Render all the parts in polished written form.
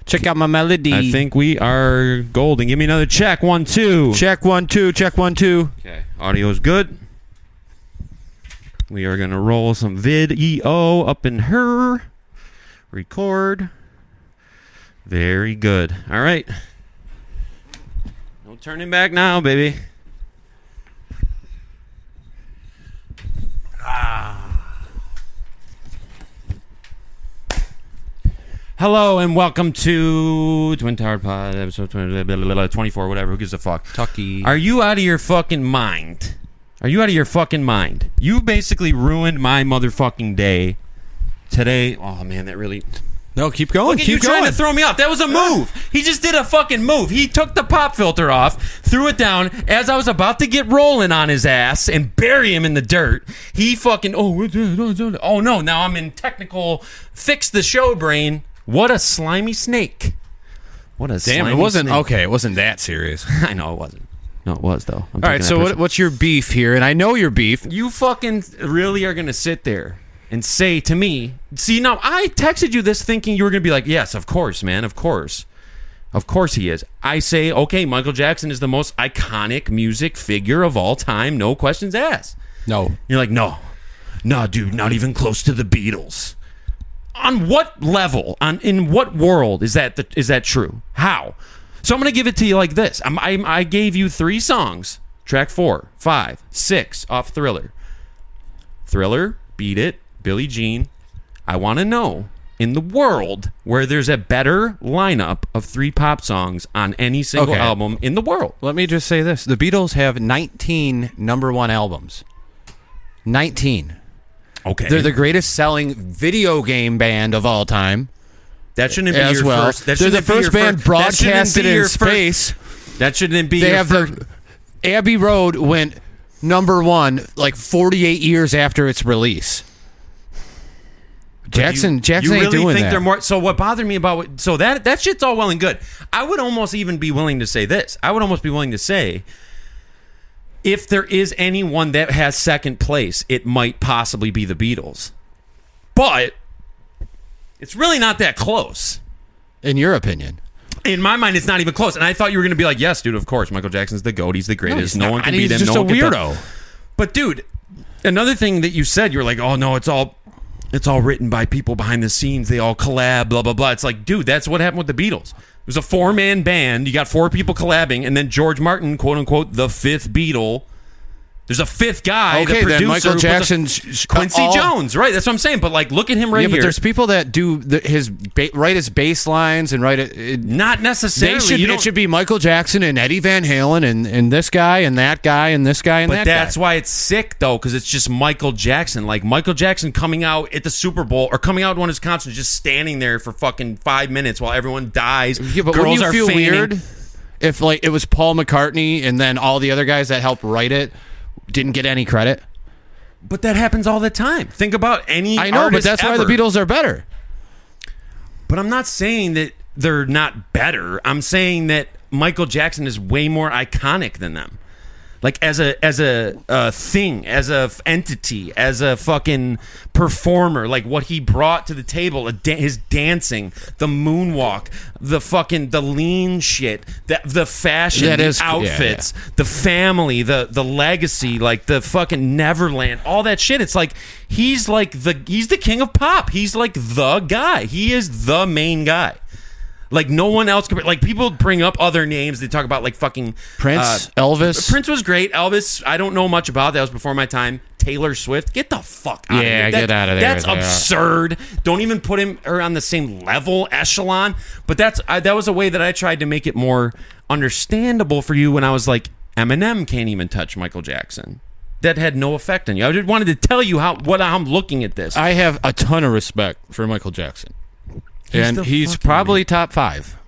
Check out my melody. I think we are golden. Give me another check. 1, 2. Check 1, 2. Check 1, 2. Okay. Audio is good. We are going to roll some video up in her. Record. Very good. All right. No turning back now, baby. Hello and welcome to Twin Tower Pod, episode 24, whatever. Who gives a fuck? Tucky. Are you out of your fucking mind? Are you out of your fucking mind? You basically ruined my motherfucking day today. Oh, man, that really... No, keep going. Look at you trying to throw me off. That was a move. He just did a fucking move. He took the pop filter off, threw it down. As I was about to get rolling on his ass and bury him in the dirt, he fucking... Oh, no. Now I'm in technical fix the show brain. What a slimy snake. What a slimy snake. Damn, it wasn't... Okay, it wasn't that serious. I know it wasn't. No, it was, though. All right, so what's your beef here? And I know your beef. You fucking really are going to sit there and say to me... See, now, I texted you this thinking you were going to be like, yes, of course, man, of course. Of course he is. I say, okay, Michael Jackson is the most iconic music figure of all time. No questions asked. No. You're like, no, dude, not even close to the Beatles. On what level? In what world is that true? How? So I'm going to give it to you like this. I gave you 3 songs. Track 4, 5, 6 off Thriller. Thriller, Beat It, Billie Jean. I want to know, in the world where there's a better lineup of 3 pop songs on any single album in the world. Let me just say this. The Beatles have 19 number 1 albums. 19. Okay. They're the greatest selling video game band of all time. That shouldn't be as your well. first. They're the first band broadcasted in space. That shouldn't be they your have first. Abbey Road went number 1 like 48 years after its release. Jackson You ain't really doing think that. they're more? So what bothered me about so that shit's all well and good. I would almost even be willing to say this. I would almost be willing to say, if there is anyone that has second place, it might possibly be the Beatles. But it's really not that close. In your opinion. In my mind, it's not even close. And I thought you were going to be like, yes, dude, of course. Michael Jackson's the GOAT. He's the greatest. No one can beat him. He's just no a one can weirdo. But, dude, another thing that you said, you were like, oh, no, it's all written by people behind the scenes. They all collab, blah, blah, blah. It's like, dude, that's what happened with the Beatles. It was a 4-man band. You got 4 people collabing, and then George Martin, quote unquote, the 5th Beatle. There's a 5th guy, okay, the producer. then Michael Jackson, Quincy Jones, right? That's what I'm saying. But like, look at him right here. Yeah, but there's people that do write his bass lines and write it. Not necessarily. It should be Michael Jackson and Eddie Van Halen and this guy and that guy and this guy and that guy. But that's why it's sick though, because it's just Michael Jackson. Like Michael Jackson coming out at the Super Bowl or coming out at one of his concerts, just standing there for fucking 5 minutes while everyone dies. Yeah, but girls wouldn't you are feel fanning. weird if like it was Paul McCartney and then all the other guys that helped write it didn't get any credit? But that happens all the time. Think about any I know, but artist that's ever. why the Beatles are better. But I'm not saying that they're not better. I'm saying that Michael Jackson is way more iconic than them. Like as a thing, as a entity, as a fucking performer, like what he brought to the table, his dancing, the moonwalk, the lean shit, the fashion, the outfits, the family, the legacy, like the fucking Neverland, all that shit. It's like he's the king of pop. He's like the guy. He is the main guy. Like no one else could. Like people bring up other names. They talk about like fucking Prince, Elvis. Prince was great. Elvis, I don't know much about. That was before my time. Taylor Swift, get the fuck out of here. Get out of there. That's absurd. Don't even put her on the same level echelon. But that was a way that I tried to make it more understandable for you when I was like, Eminem can't even touch Michael Jackson. That had no effect on you. I just wanted to tell you how I'm looking at this. I have a ton of respect for Michael Jackson. He's probably top 5.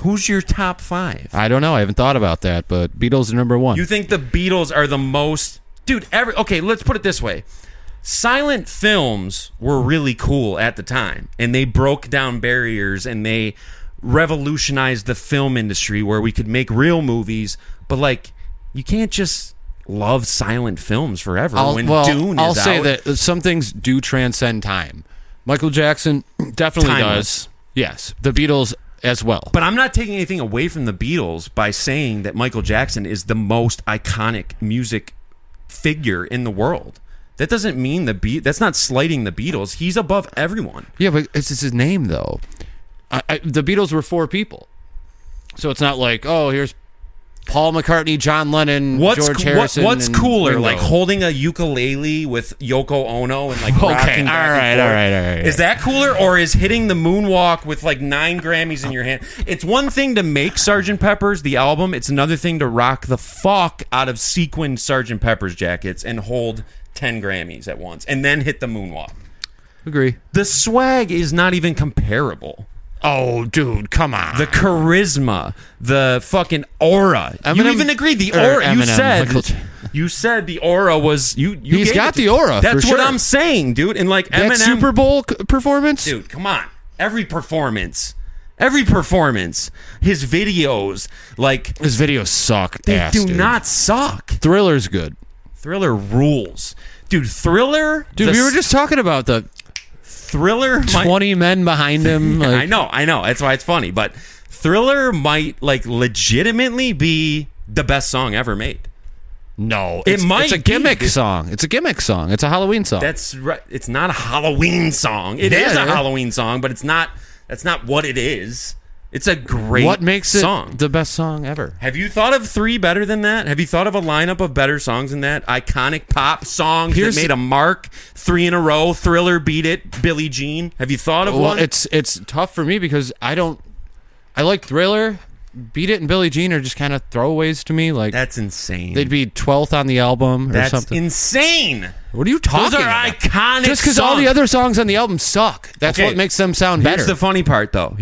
Who's your top 5? I don't know. I haven't thought about that, but Beatles are number 1. You think the Beatles are the most... Dude, okay, let's put it this way. Silent films were really cool at the time, and they broke down barriers, and they revolutionized the film industry where we could make real movies, but, like, you can't just love silent films forever Dune is I'll out. say that some things do transcend time. Michael Jackson definitely Timeless. does. Yes. The Beatles as well. But I'm not taking anything away from the Beatles by saying that Michael Jackson is the most iconic music figure in the world. That doesn't mean that's not slighting the Beatles. He's above everyone. Yeah, but it's his name, though. The Beatles were 4 people. So it's not like, oh, here's Paul McCartney, John Lennon, George Harrison. What's and cooler, Ringo. like holding a ukulele with Yoko Ono and like Okay, rocking back and all forth? right. Is that cooler, or is hitting the moonwalk with like 9 Grammys in your hand? It's one thing to make Sgt. Pepper's the album. It's another thing to rock the fuck out of sequined Sgt. Pepper's jackets and hold 10 Grammys at once and then hit the moonwalk. Agree. The swag is not even comparable. Oh, dude, come on. The charisma, the fucking aura. You Eminem- even agreed the or aura. Eminem, You said the aura was you. He's gave got it to- the aura, That's for what sure. I'm saying, dude. And like that Eminem, Super Bowl performance? dude, come on. Every performance, his videos, like His videos suck. they ass, do dude. not suck. Thriller's good. Thriller rules, dude. Thriller, Dude, we were just talking about the Thriller. 20 men behind him. I Like, know. That's why it's funny. But Thriller might like legitimately be the best song ever made. no, It might It's a be. gimmick song. It's a gimmick song. It's a Halloween song. That's right. It's not a Halloween song. It is Yeah, a yeah. Halloween song, but it's not. That's not what it is. It's a great what makes it song. the best song ever? Have you thought of 3 better than that? Have you thought of a lineup of better songs than that? Iconic pop songs Here's- that made a mark, 3 in a row. Thriller, Beat It, Billie Jean. Have you thought of Well, one? it's tough for me because I like Thriller. Beat It and Billie Jean are just kind of throwaways to me. Like That's insane. they'd be 12th on the album or That's something. insane. What are you talking Those are about? iconic. Just because all the songs. other songs on the album suck. That's Okay, what makes them sound better. Here's the funny part, though.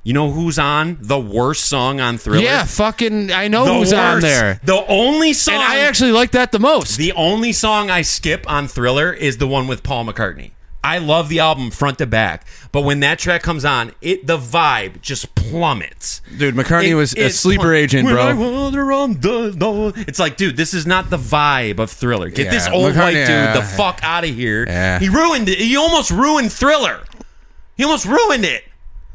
You know who's on the worst song on Thriller? Yeah, fucking, I know The who's on worst. there. The only song. And I actually like that the most. The only song I skip on Thriller is the one with Paul McCartney. I love the album front to back, but when that track comes on, the vibe just plummets. Dude, McCartney was a sleeper agent, When I bro. wander on the it's like, dude, this is not the vibe of Thriller. Get Yeah, this old white McCartney, dude the yeah. fuck out of here. Yeah. He ruined it. He almost ruined Thriller. He almost ruined it.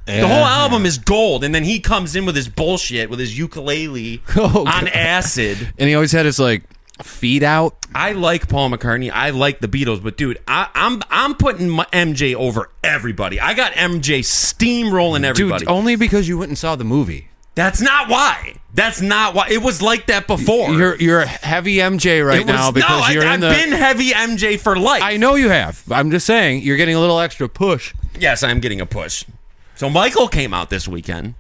The whole album is gold, and then he comes in with his bullshit with his ukulele Oh, on God. acid. And he always had his, like, feet out. I like Paul McCartney. I like the Beatles, but dude, I'm putting my MJ over everybody. I got MJ steamrolling everybody. Dude, only because you went and saw the movie. That's not why. It was like that before. You're a heavy MJ right now because you're I've in the... been heavy MJ for life. I know you have. I'm just saying, you're getting a little extra push. Yes, I'm getting a push. So Michael came out this weekend.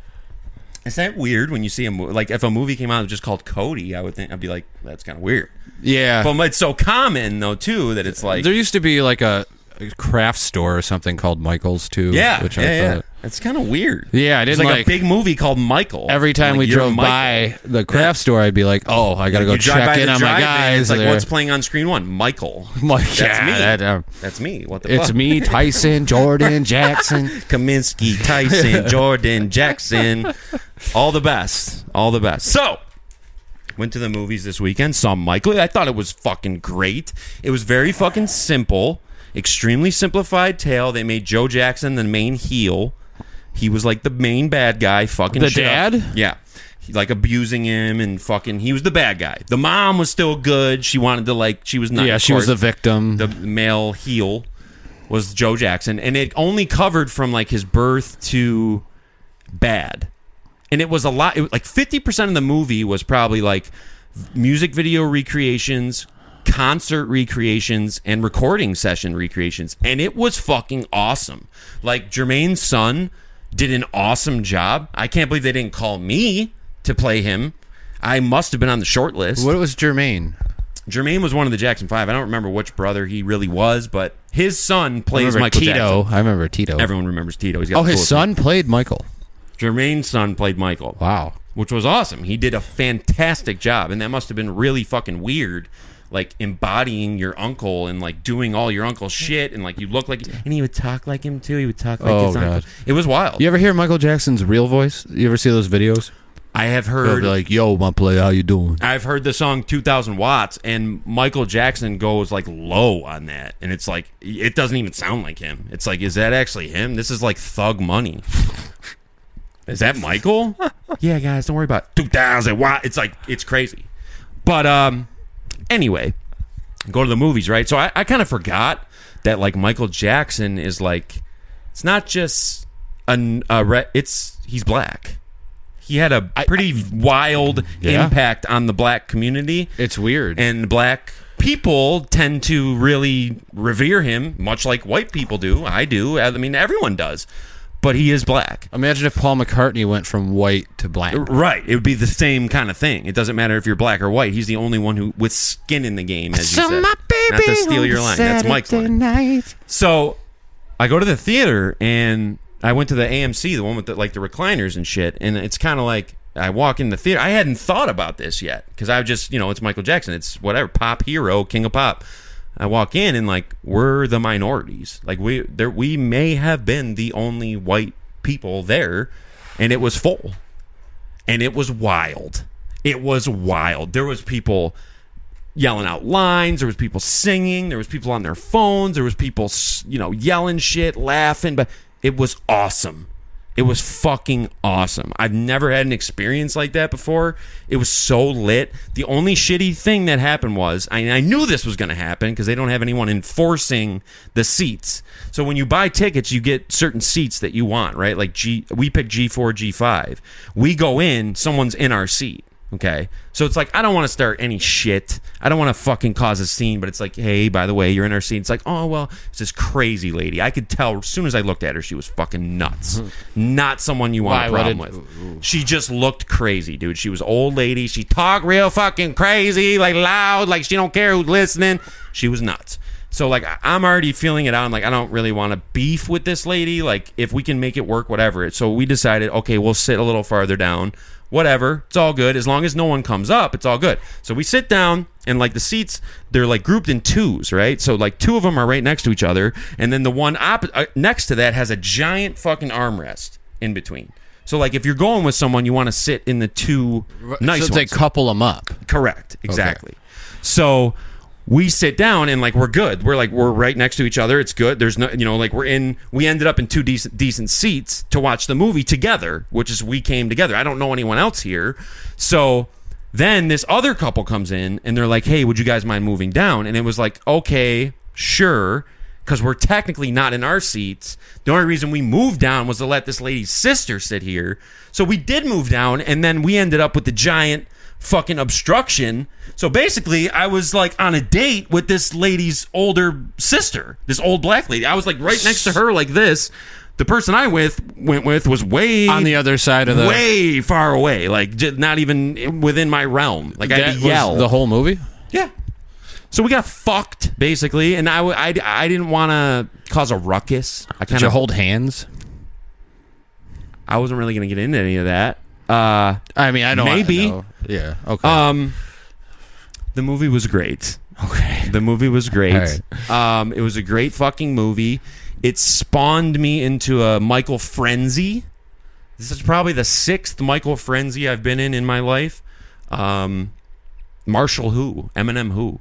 Is that weird when you see a movie? Like, if a movie came out just called Cody, I'd be like, that's kind of weird. Yeah. But it's so common, though, too, that it's like... There used to be, like, a craft store or something called Michael's, too. Yeah, which yeah, I yeah. thought... It's kind of weird. Yeah, I It's didn't like, like... a big movie called Michael. Every time Like, we you're drove Michael. by the craft store, I'd be like, oh, I got to go You drive by check in the on my drive-in, guys. It's like, there. what's playing on screen 1? Michael. Like, That's yeah, me. That's me. What the It's fuck? me, Tyson, Jordan, Jackson. Kaminsky, Tyson, Jordan, Jackson. All the best. All the best. So, went to the movies this weekend. Saw Michael. I thought it was fucking great. It was very fucking simple. Extremely simplified tale. They made Joe Jackson the main heel. He was like the main bad guy. Fucking The shit up. dad? Yeah. He, like, abusing him and fucking... He was the bad guy. The mom was still good. She wanted to, like... She was not... Yeah, of she was course, the victim. the male heel was Joe Jackson, and it only covered from like his birth to bad, and it was a lot. Like 50% of the movie was probably like music video recreations, concert recreations, and recording session recreations, and it was fucking awesome. Like Jermaine's son did an awesome job. I can't believe they didn't call me to play him. I must have been on the short list. What was Jermaine? Jermaine was one of the Jackson 5. I don't remember which brother he really was, but his son plays Michael Tito. Jackson. I remember Tito. Everyone remembers Tito. He's got the his coolest son played Michael. name. Jermaine's son played Michael. Wow. Which was awesome. He did a fantastic job, and that must have been really fucking weird, like embodying your uncle and like doing all your uncle's shit, and like you look like, and he would talk like him too. He would talk like his uncle. God. It was wild. You ever hear Michael Jackson's real voice? You ever see those videos? I have He'll heard be like, yo, my play, how you doing? I've heard the song 2000 Watts, and Michael Jackson goes like low on that, and it's like it doesn't even sound like him. It's like, is that actually him? This is like Thug Money. is that Michael? Yeah, guys, don't worry about it. 2000. Wow, it's crazy. But anyway, go to the movies, right? So I kind of forgot that like Michael Jackson is like, it's not just he's black. He had a pretty wild impact on the black community. It's weird. And black people tend to really revere him, much like white people do. I do. I mean, everyone does. But he is black. Imagine if Paul McCartney went from white to black. Right. It would be the same kind of thing. It doesn't matter if you're black or white. He's the only one who with skin in the game, as you said. My baby, not to steal your line. That's Mike's line. Night. So I go to the theater, and I went to the AMC, the one with the recliners and shit, and it's kind of like I walk in the theater. I hadn't thought about this yet because I just, it's Michael Jackson. It's whatever, pop hero, king of pop. I walk in and like we're the minorities. Like we may have been the only white people there, and it was full, and it was wild. It was wild. There was people yelling out lines. There was people singing. There was people on their phones. There was people, yelling shit, laughing. But it was awesome. It was fucking awesome. I've never had an experience like that before. It was so lit. The only shitty thing that happened was, I knew this was going to happen because they don't have anyone enforcing the seats. So when you buy tickets, you get certain seats that you want, right? Like we pick G4, G5. We go in, someone's in our seat. Okay, so it's like, I don't want to start any shit. I don't want to fucking cause a scene, but it's like, hey, by the way, you're in our seat. It's like, oh, well, it's this crazy lady. I could tell as soon as I looked at her, she was fucking nuts. Not someone you want a problem with. She just looked crazy, dude. She was old lady. She talked real fucking crazy, like loud, like she don't care who's listening. She was nuts. So, like, I'm already feeling it out. I'm like, I don't really want to beef with this lady. Like, if we can make it work, whatever. So we decided, okay, we'll sit a little farther down. Whatever, it's all good. As long as no one comes up, it's all good. So we sit down, and like the seats, they're like grouped in twos, right? So like two of them are right next to each other, and then the one next to that has a giant fucking armrest in between. So like if you're going with someone, you want to sit in the two nice ones. So they couple them up. Correct, exactly. Okay. So we sit down and like we're good. We're right next to each other. It's good. There's no, like we ended up in two decent seats to watch the movie together, which is we came together. I don't know anyone else here. So then this other couple comes in and they're like, hey, would you guys mind moving down? And it was like, okay, sure, because we're technically not in our seats. The only reason we moved down was to let this lady's sister sit here. So we did move down, and then we ended up with the giant fucking obstruction. So basically I was like on a date with this lady's older sister, this old black lady. I was like right next to her like this. The person I went with was way on the other side of way far away, like not even within my realm. Like I had to yell the whole movie. Yeah. So we got fucked basically, and I didn't want to cause a ruckus. Did you hold hands? I wasn't really going to get into any of that. I mean, I don't maybe. Yeah. Okay. The movie was great. Okay. The movie was great. Right. It was a great fucking movie. It spawned me into a Michael frenzy. This is probably the 6th Michael frenzy I've been in my life. Marshall who? Eminem who?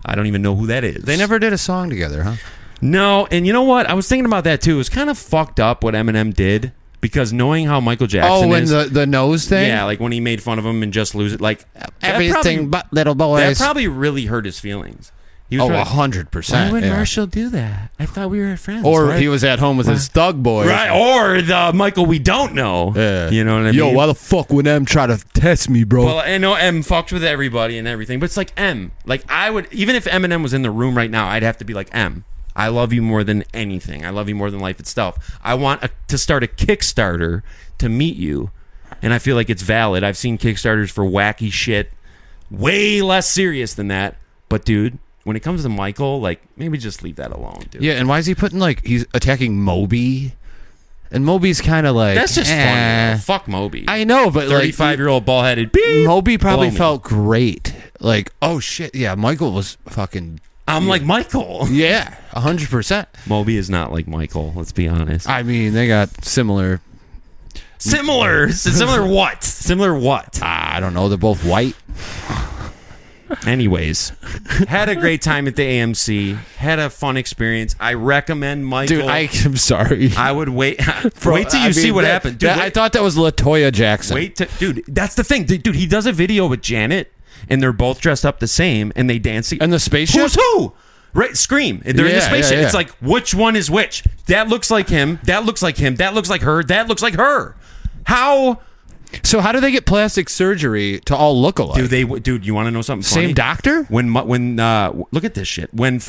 I don't even know who that is. They never did a song together, huh? No, and you know what? I was thinking about that too. It was kind of fucked up what Eminem did. Because knowing how Michael Jackson is... Oh, and the nose thing? Yeah, like when he made fun of him and Just Lose It. Like everything but little boys. That probably really hurt his feelings. He was 100%. Why would Marshall do that? I thought we were friends. Or he was at home with his thug boys. Right, or the Michael we don't know. Yeah. You know what I mean? Yo, why the fuck would M try to test me, bro? Well, I know M fucked with everybody and everything, but it's like M. Like I would... Even if Eminem was in the room right now, I'd have to be like, M, I love you more than anything. I love you more than life itself. I want to start a Kickstarter to meet you, and I feel like it's valid. I've seen Kickstarters for wacky shit way less serious than that, but dude, when it comes to Michael, like, maybe just leave that alone, dude. Yeah, and why is he putting, like, he's attacking Moby, and Moby's kind of like, that's just funny. Fuck Moby. I know, but 35-year-old bald-headed Moby probably felt great. Like, oh shit, yeah, Michael was fucking... I'm like Michael. Yeah, 100%. Moby is not like Michael, let's be honest. I mean, they got similar what? Similar what? I don't know. They're both white. Anyways, had a great time at the AMC. Had a fun experience. I recommend Michael. Dude, I'm sorry. I would wait. Wait till you see what happened. Dude, I thought that was LaToya Jackson. Dude, that's the thing. Dude, he does a video with Janet, and they're both dressed up the same, and they dance. And the spaceship? Who's who? Right, Scream. They're in the spaceship. Yeah. It's like, which one is which? That looks like him. That looks like him. That looks like her. That looks like her. How? So how do they get plastic surgery to all look alike? Dude, you want to know something funny? Same doctor? When look at this shit. When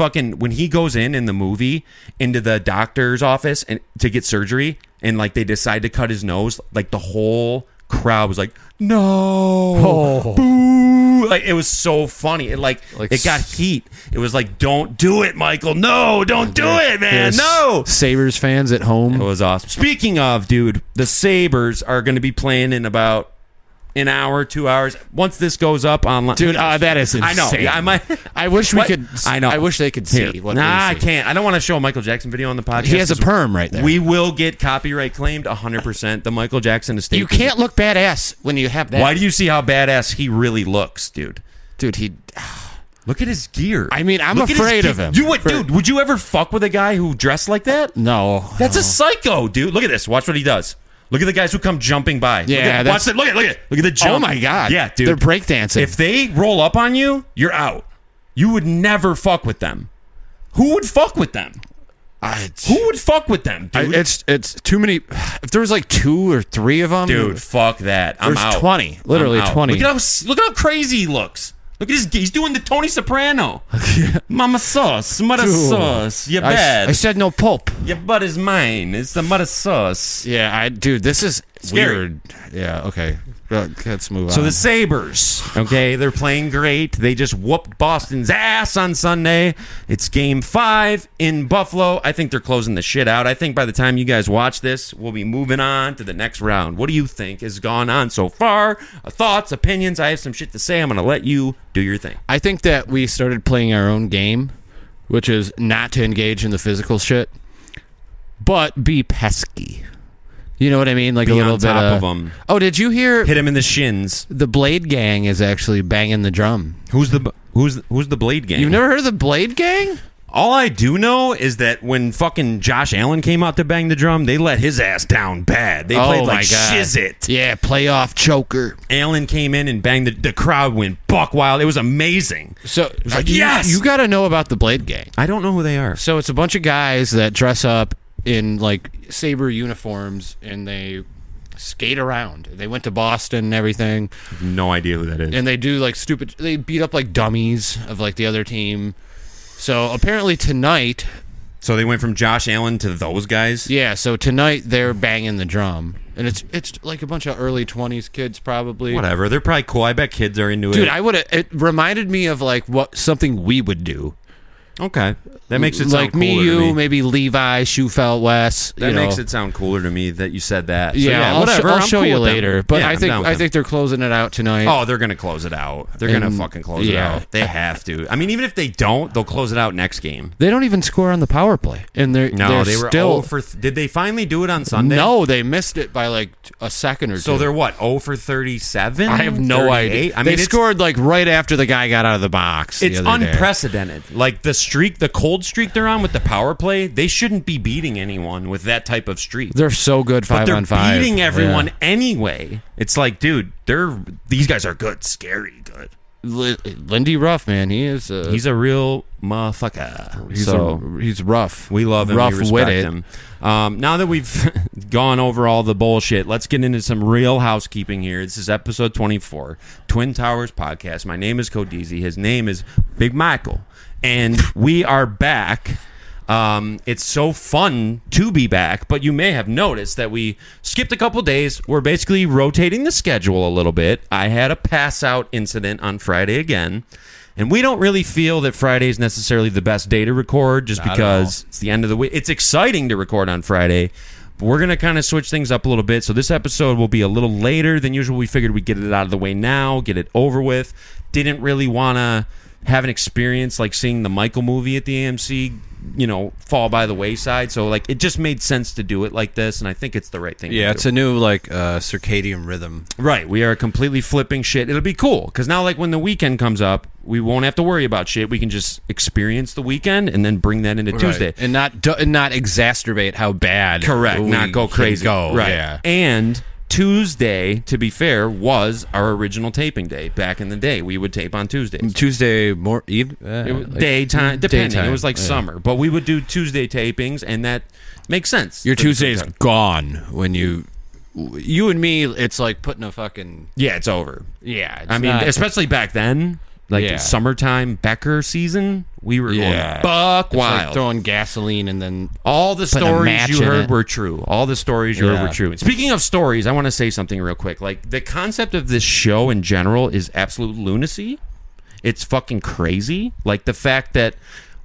he goes in the movie into the doctor's office and to get surgery, and like they decide to cut his nose, like the whole crowd was like, no, boo! Like it was so funny. It got heat. It was like, don't do it, Michael. No, don't do it, man. No. Sabres fans at home. It was awesome. Speaking of, dude, the Sabres are going to be playing in about an hour, 2 hours. Once this goes up online, dude, that is insane. I know. Yeah, I wish we could. I know. I wish they could see. What I can't. I don't want to show a Michael Jackson video on the podcast. He has a perm right there. We will get copyright claimed 100%. The Michael Jackson estate. You can't look badass when you have that. Why do you see how badass he really looks, dude? Dude, he. Look at his gear. I mean, I'm afraid of him. Dude, would you ever fuck with a guy who dressed like that? No. That's a psycho, dude. Look at this. Watch what he does. Look at the guys who come jumping by. Yeah, watch it. Look at the jump. Oh my god. Yeah, dude. They're breakdancing. If they roll up on you, you're out. You would never fuck with them. Who would fuck with them? Who would fuck with them, dude? It's too many. If there was like 2 or 3 of them, dude, fuck that. I'm there's out. 20, literally 20. Look at how crazy he looks. Look at he's doing the Tony Soprano. Mama sauce, mother sauce. You're bad. I said no pulp. Your butt is mine. It's the mother sauce. Yeah, dude, this is scary. Weird. Yeah, okay. Let's move on. So the Sabres, okay, they're playing great. They just whooped Boston's ass on Sunday. It's game 5 in Buffalo. I think they're closing the shit out. I think by the time you guys watch this, we'll be moving on to the next round. What do you think has gone on so far? Thoughts, opinions? I have some shit to say. I'm going to let you do your thing. I think that we started playing our own game, which is not to engage in the physical shit, but be pesky. You know what I mean? Like be a little on bit top of them. Oh, did you hear? Hit him in the shins. The Blade Gang is actually banging the drum. Who's the Blade Gang? You've never heard of the Blade Gang? All I do know is that when fucking Josh Allen came out to bang the drum, they let his ass down bad. They played like shiz-it. Yeah, playoff choker. Allen came in and banged the crowd went buck wild. It was amazing. So it was like, yes! You got to know about the Blade Gang. I don't know who they are. So it's a bunch of guys that dress up in like Sabre uniforms and they skate around. They went to Boston and everything. No idea who that is. And they do like stupid. They beat up like dummies of like the other team. So apparently tonight. So they went from Josh Allen to those guys. Yeah. So tonight they're banging the drum, and it's like a bunch of early 20s kids probably. Whatever. They're probably cool. I bet kids are into it. Dude, it reminded me of like something we would do. Okay, that makes it sound like cooler me, you, to me. Maybe Levi, Shufelt, Wes. That makes it sound cooler to me that you said that. So yeah, whatever. I'll show cool you with later. them. But Yeah, I think they're closing it out tonight. Oh, they're gonna close it out. They're gonna fucking close it out. They have to. I mean, even if they don't, they'll close it out next game. They don't even score on the power play, and they were still 0 for. Did they finally do it on Sunday? No, they missed it by like a second or two. So they're what 0 for 37. I have no idea. I mean, they scored like right after the guy got out of the box. It's unprecedented. Like the cold streak they're on with the power play, they shouldn't be beating anyone with that type of streak. They're so good 5-on-5. They're beating everyone anyway. It's like, dude, these guys are good, scary good. Lindy Ruff, man, he's a real motherfucker. He's rough. We love him. Rough we respect witted. him. Now that we've gone over all the bullshit, let's get into some real housekeeping here. This is episode 24, Twin Towers Podcast. My name is Codizi. His name is Big Michael. And we are back. It's so fun to be back, but you may have noticed that we skipped a couple days. We're basically rotating the schedule a little bit. I had a pass out incident on Friday again, and we don't really feel that Friday is necessarily the best day to record just because it's the end of the week. It's exciting to record on Friday, but we're going to kind of switch things up a little bit. So this episode will be a little later than usual. We figured we'd get it out of the way now, get it over with. Didn't really want to have an experience like seeing the Michael movie at the AMC, fall by the wayside. So like it just made sense to do it like this, and I think it's the right thing to do. It's a new circadian rhythm. Right. We are completely flipping shit. It'll be cool because now like when the weekend comes up, We won't have to worry about shit. We can just experience the weekend and then bring that into Tuesday. And not exacerbate how bad. Correct. Not go crazy. Go. Right. Yeah. And Tuesday, to be fair, was our original taping day. Back in the day, we would tape on Tuesdays. Tuesday Daytime, depending. daytime, It was like summer. But we would do Tuesday tapings, and that makes sense. Your Tuesday's gone when you and me, it's like putting a fucking... Yeah, it's over. Yeah. I mean, especially back then, like summertime Becker season, we were going buck wild. Like throwing gasoline and then... All the stories you heard were true. All the stories you heard were true. And speaking of stories, I want to say something real quick. Like, the concept of this show in general is absolute lunacy. It's fucking crazy. Like, the fact that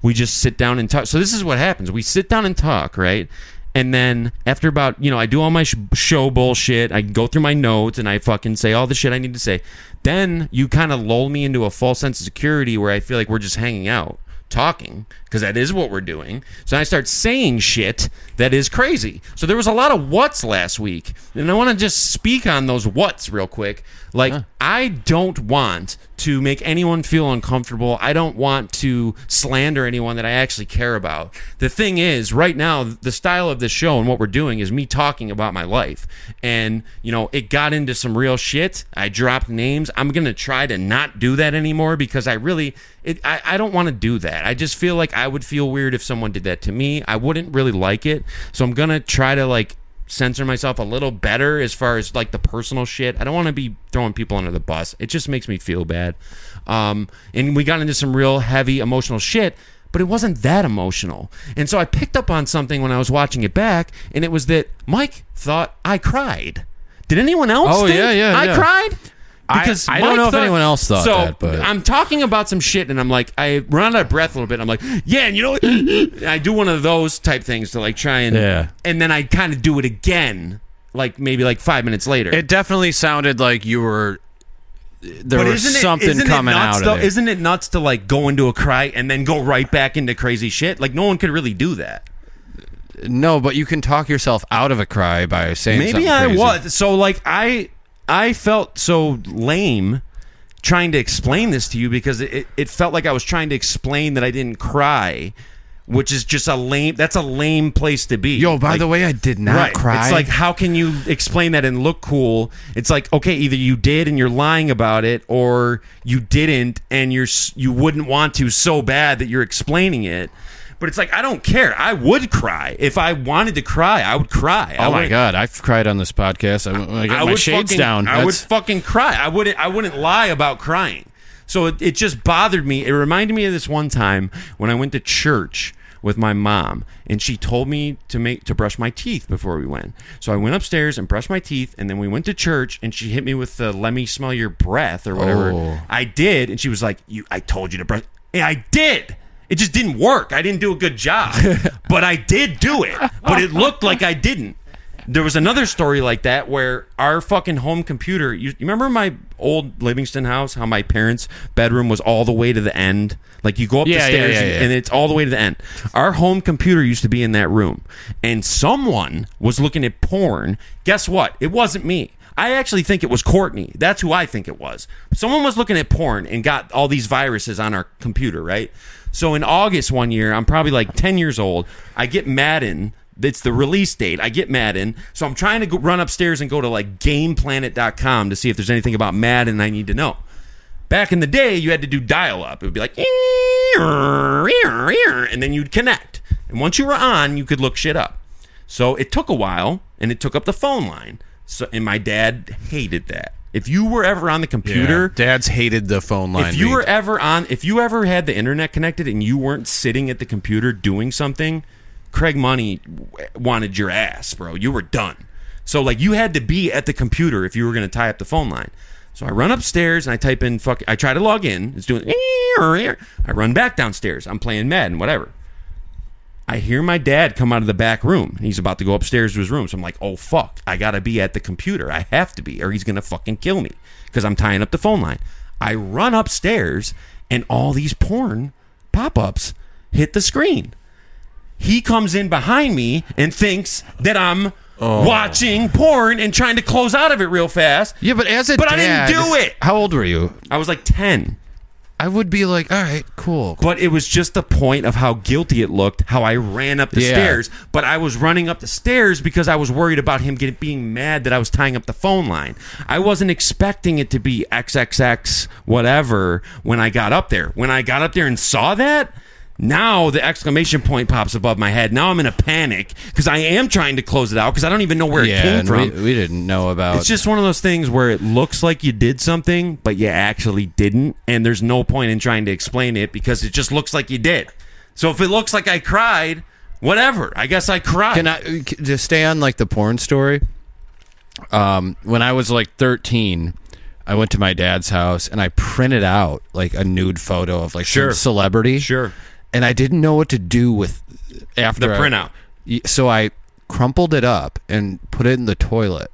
we just sit down and talk. So this is what happens. We sit down and talk, right? And then after about, I do all my show bullshit. I go through my notes and I fucking say all the shit I need to say. Then you kind of lull me into a false sense of security where I feel like we're just hanging out, talking, because that is what we're doing. So I start saying shit that is crazy. So there was a lot of whats last week. And I want to just speak on those whats real quick. Like, I don't want to make anyone feel uncomfortable. I don't want to slander anyone that I actually care about. The thing is, right now, the style of this show and what we're doing is me talking about my life. And, it got into some real shit. I dropped names. I'm going to try to not do that anymore because I don't want to do that. I just feel like I would feel weird if someone did that to me. I wouldn't really like it. So I'm going to try to, censor myself a little better as far as the personal shit. I don't want to be throwing people under the bus. It just makes me feel bad. And we got into some real heavy emotional shit, but it wasn't that emotional. And so I picked up on something when I was watching it back, and it was that Mike thought I cried. Did anyone else think I cried? Because I don't know if anyone else thought that. But I'm talking about some shit, and I'm like, I run out of breath a little bit. I'm like, yeah, and I do one of those type things to try and, and then I kind of do it again, maybe 5 minutes later. It definitely sounded like you were. There was something coming out of it. Isn't it nuts to go into a cry and then go right back into crazy shit? No one could really do that. No, but you can talk yourself out of a cry by saying maybe something crazy. I was so I felt so lame trying to explain this to you because it felt like I was trying to explain that I didn't cry, which is just that's a lame place to be. Yo, by the way, I did not cry. It's how can you explain that and look cool? It's okay, either you did and you're lying about it, or you didn't and you wouldn't want to so bad that you're explaining it. But it's I don't care. I would cry. If I wanted to cry, I would cry. Oh my God, I've cried on this podcast. I got my shades down. I would fucking cry. I wouldn't lie about crying. So it just bothered me. It reminded me of this one time when I went to church with my mom, and she told me to brush my teeth before we went. So I went upstairs and brushed my teeth, and then we went to church, and she hit me with the "let me smell your breath" or whatever. Oh. I did, and she was like, I told you to brush. Yeah, I did. It just didn't work. I didn't do a good job. But I did do it. But it looked like I didn't. There was another story like that where our fucking home computer... You remember my old Livingston house? How my parents' bedroom was all the way to the end? You go up the stairs and it's all the way to the end. Our home computer used to be in that room. And someone was looking at porn. Guess what? It wasn't me. I actually think it was Courtney. That's who I think it was. Someone was looking at porn and got all these viruses on our computer, right? So in August one year, I'm probably 10 years old. I get Madden. It's the release date. I get Madden. So I'm trying to run upstairs and go to GamePlanet.com to see if there's anything about Madden I need to know. Back in the day, you had to do dial-up. It would be and then you'd connect. And once you were on, you could look shit up. So it took a while, and it took up the phone line. And my dad hated that. If you were ever on the computer, dads hated the phone line. If you ever had the internet connected and you weren't sitting at the computer doing something, Craig Money wanted your ass, bro. You were done. So you had to be at the computer if you were going to tie up the phone line. So I run upstairs and I type in I try to log in. It's doing. I run back downstairs. I'm playing Madden, whatever. I hear my dad come out of the back room. He's about to go upstairs to his room. So I'm like, oh, fuck. I got to be at the computer. I have to be, or he's going to fucking kill me because I'm tying up the phone line. I run upstairs, and all these porn pop-ups hit the screen. He comes in behind me and thinks that I'm watching porn and trying to close out of it real fast. Yeah, but I didn't do it. How old were you? I was 10. I would be like, all right, cool. But it was just the point of how guilty it looked, how I ran up the stairs. But I was running up the stairs because I was worried about him being mad that I was tying up the phone line. I wasn't expecting it to be XXX whatever when I got up there. When I got up there and saw that, now the exclamation point pops above my head. Now I'm in a panic because I am trying to close it out because I don't even know where it came from. We didn't know about. It's just one of those things where it looks like you did something, but you actually didn't, and there's no point in trying to explain it because it just looks like you did. So if it looks like I cried, whatever. I guess I cried. Can I just stay on like the porn story? When I was like 13, I went to my dad's house and I printed out like a nude photo of like some celebrity. Sure. And I didn't know what to do with after the printout. So I crumpled it up and put it in the toilet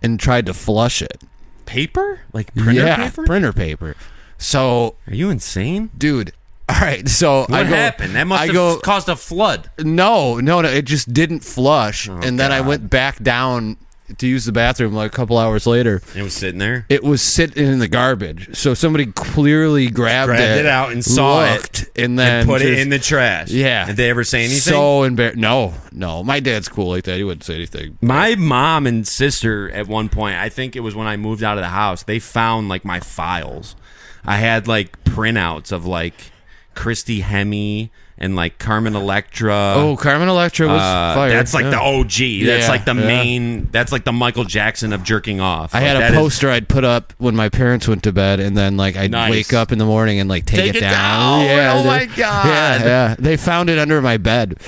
and tried to flush it. Paper? Like printer paper? Printer paper. So are you insane? Dude, all right, so what happened? That must have caused a flood. No, it just didn't flush. And then I went back down to use the bathroom like a couple hours later. It was sitting there? It was sitting in the garbage. So somebody clearly grabbed it out and saw it and then put it in the trash. Yeah. Did they ever say anything? So embarrassed. No. My dad's cool like that. He wouldn't say anything. My mom and sister at one point, I think it was when I moved out of the house, they found like my files. I had like printouts of like Christy Hemme and like Carmen Electra. Oh, Carmen Electra was fire. That's like the OG. That's like the main. That's like the Michael Jackson of jerking off. I had a poster I'd put up when my parents went to bed, and then like I'd wake up in the morning and like take it down. Yeah, oh my god. Yeah. They found it under my bed.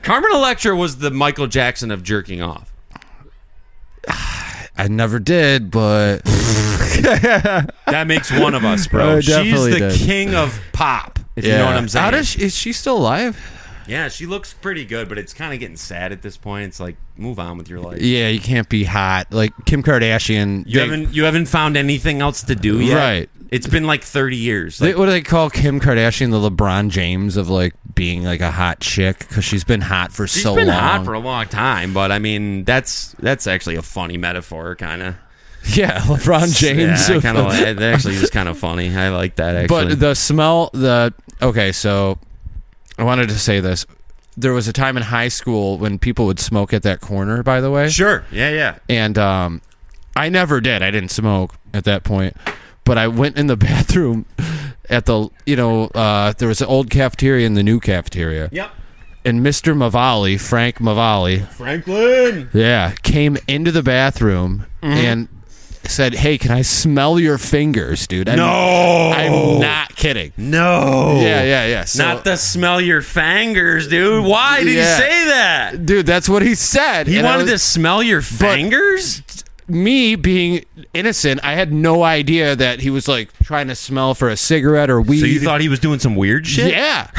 Carmen Electra was the Michael Jackson of jerking off. I never did, but that makes one of us, bro. She's the king of pop. If you know what I'm saying. Is she still alive? Yeah, she looks pretty good, but it's kind of getting sad at this point. It's like, move on with your life. Yeah, you can't be hot like Kim Kardashian. You haven't found anything else to do yet, right? It's been like 30 years. Like, what do they call Kim Kardashian? The LeBron James of like being like a hot chick because she's been hot for so long. She's been hot for a long time, but I mean that's actually a funny metaphor, kind of. Yeah, LeBron James. Yeah, that actually is kind of funny. I like that actually. But the smell, okay, so I wanted to say this. There was a time in high school when people would smoke at that corner, by the way. Sure. Yeah. And I never did. I didn't smoke at that point. But I went in the bathroom at the, there was an old cafeteria and the new cafeteria. Yep. And Mr. Mavali, Frank Mavali. Franklin. Yeah, came into the bathroom and said, "Hey, can I smell your fingers, dude?" No, I'm not kidding. No. Yeah. So, not the smell your fingers, dude. Why did he say that, dude? That's what he said. He wanted to smell your fingers. Me being innocent, I had no idea that he was like trying to smell for a cigarette or weed. So you thought he was doing some weird shit? Yeah.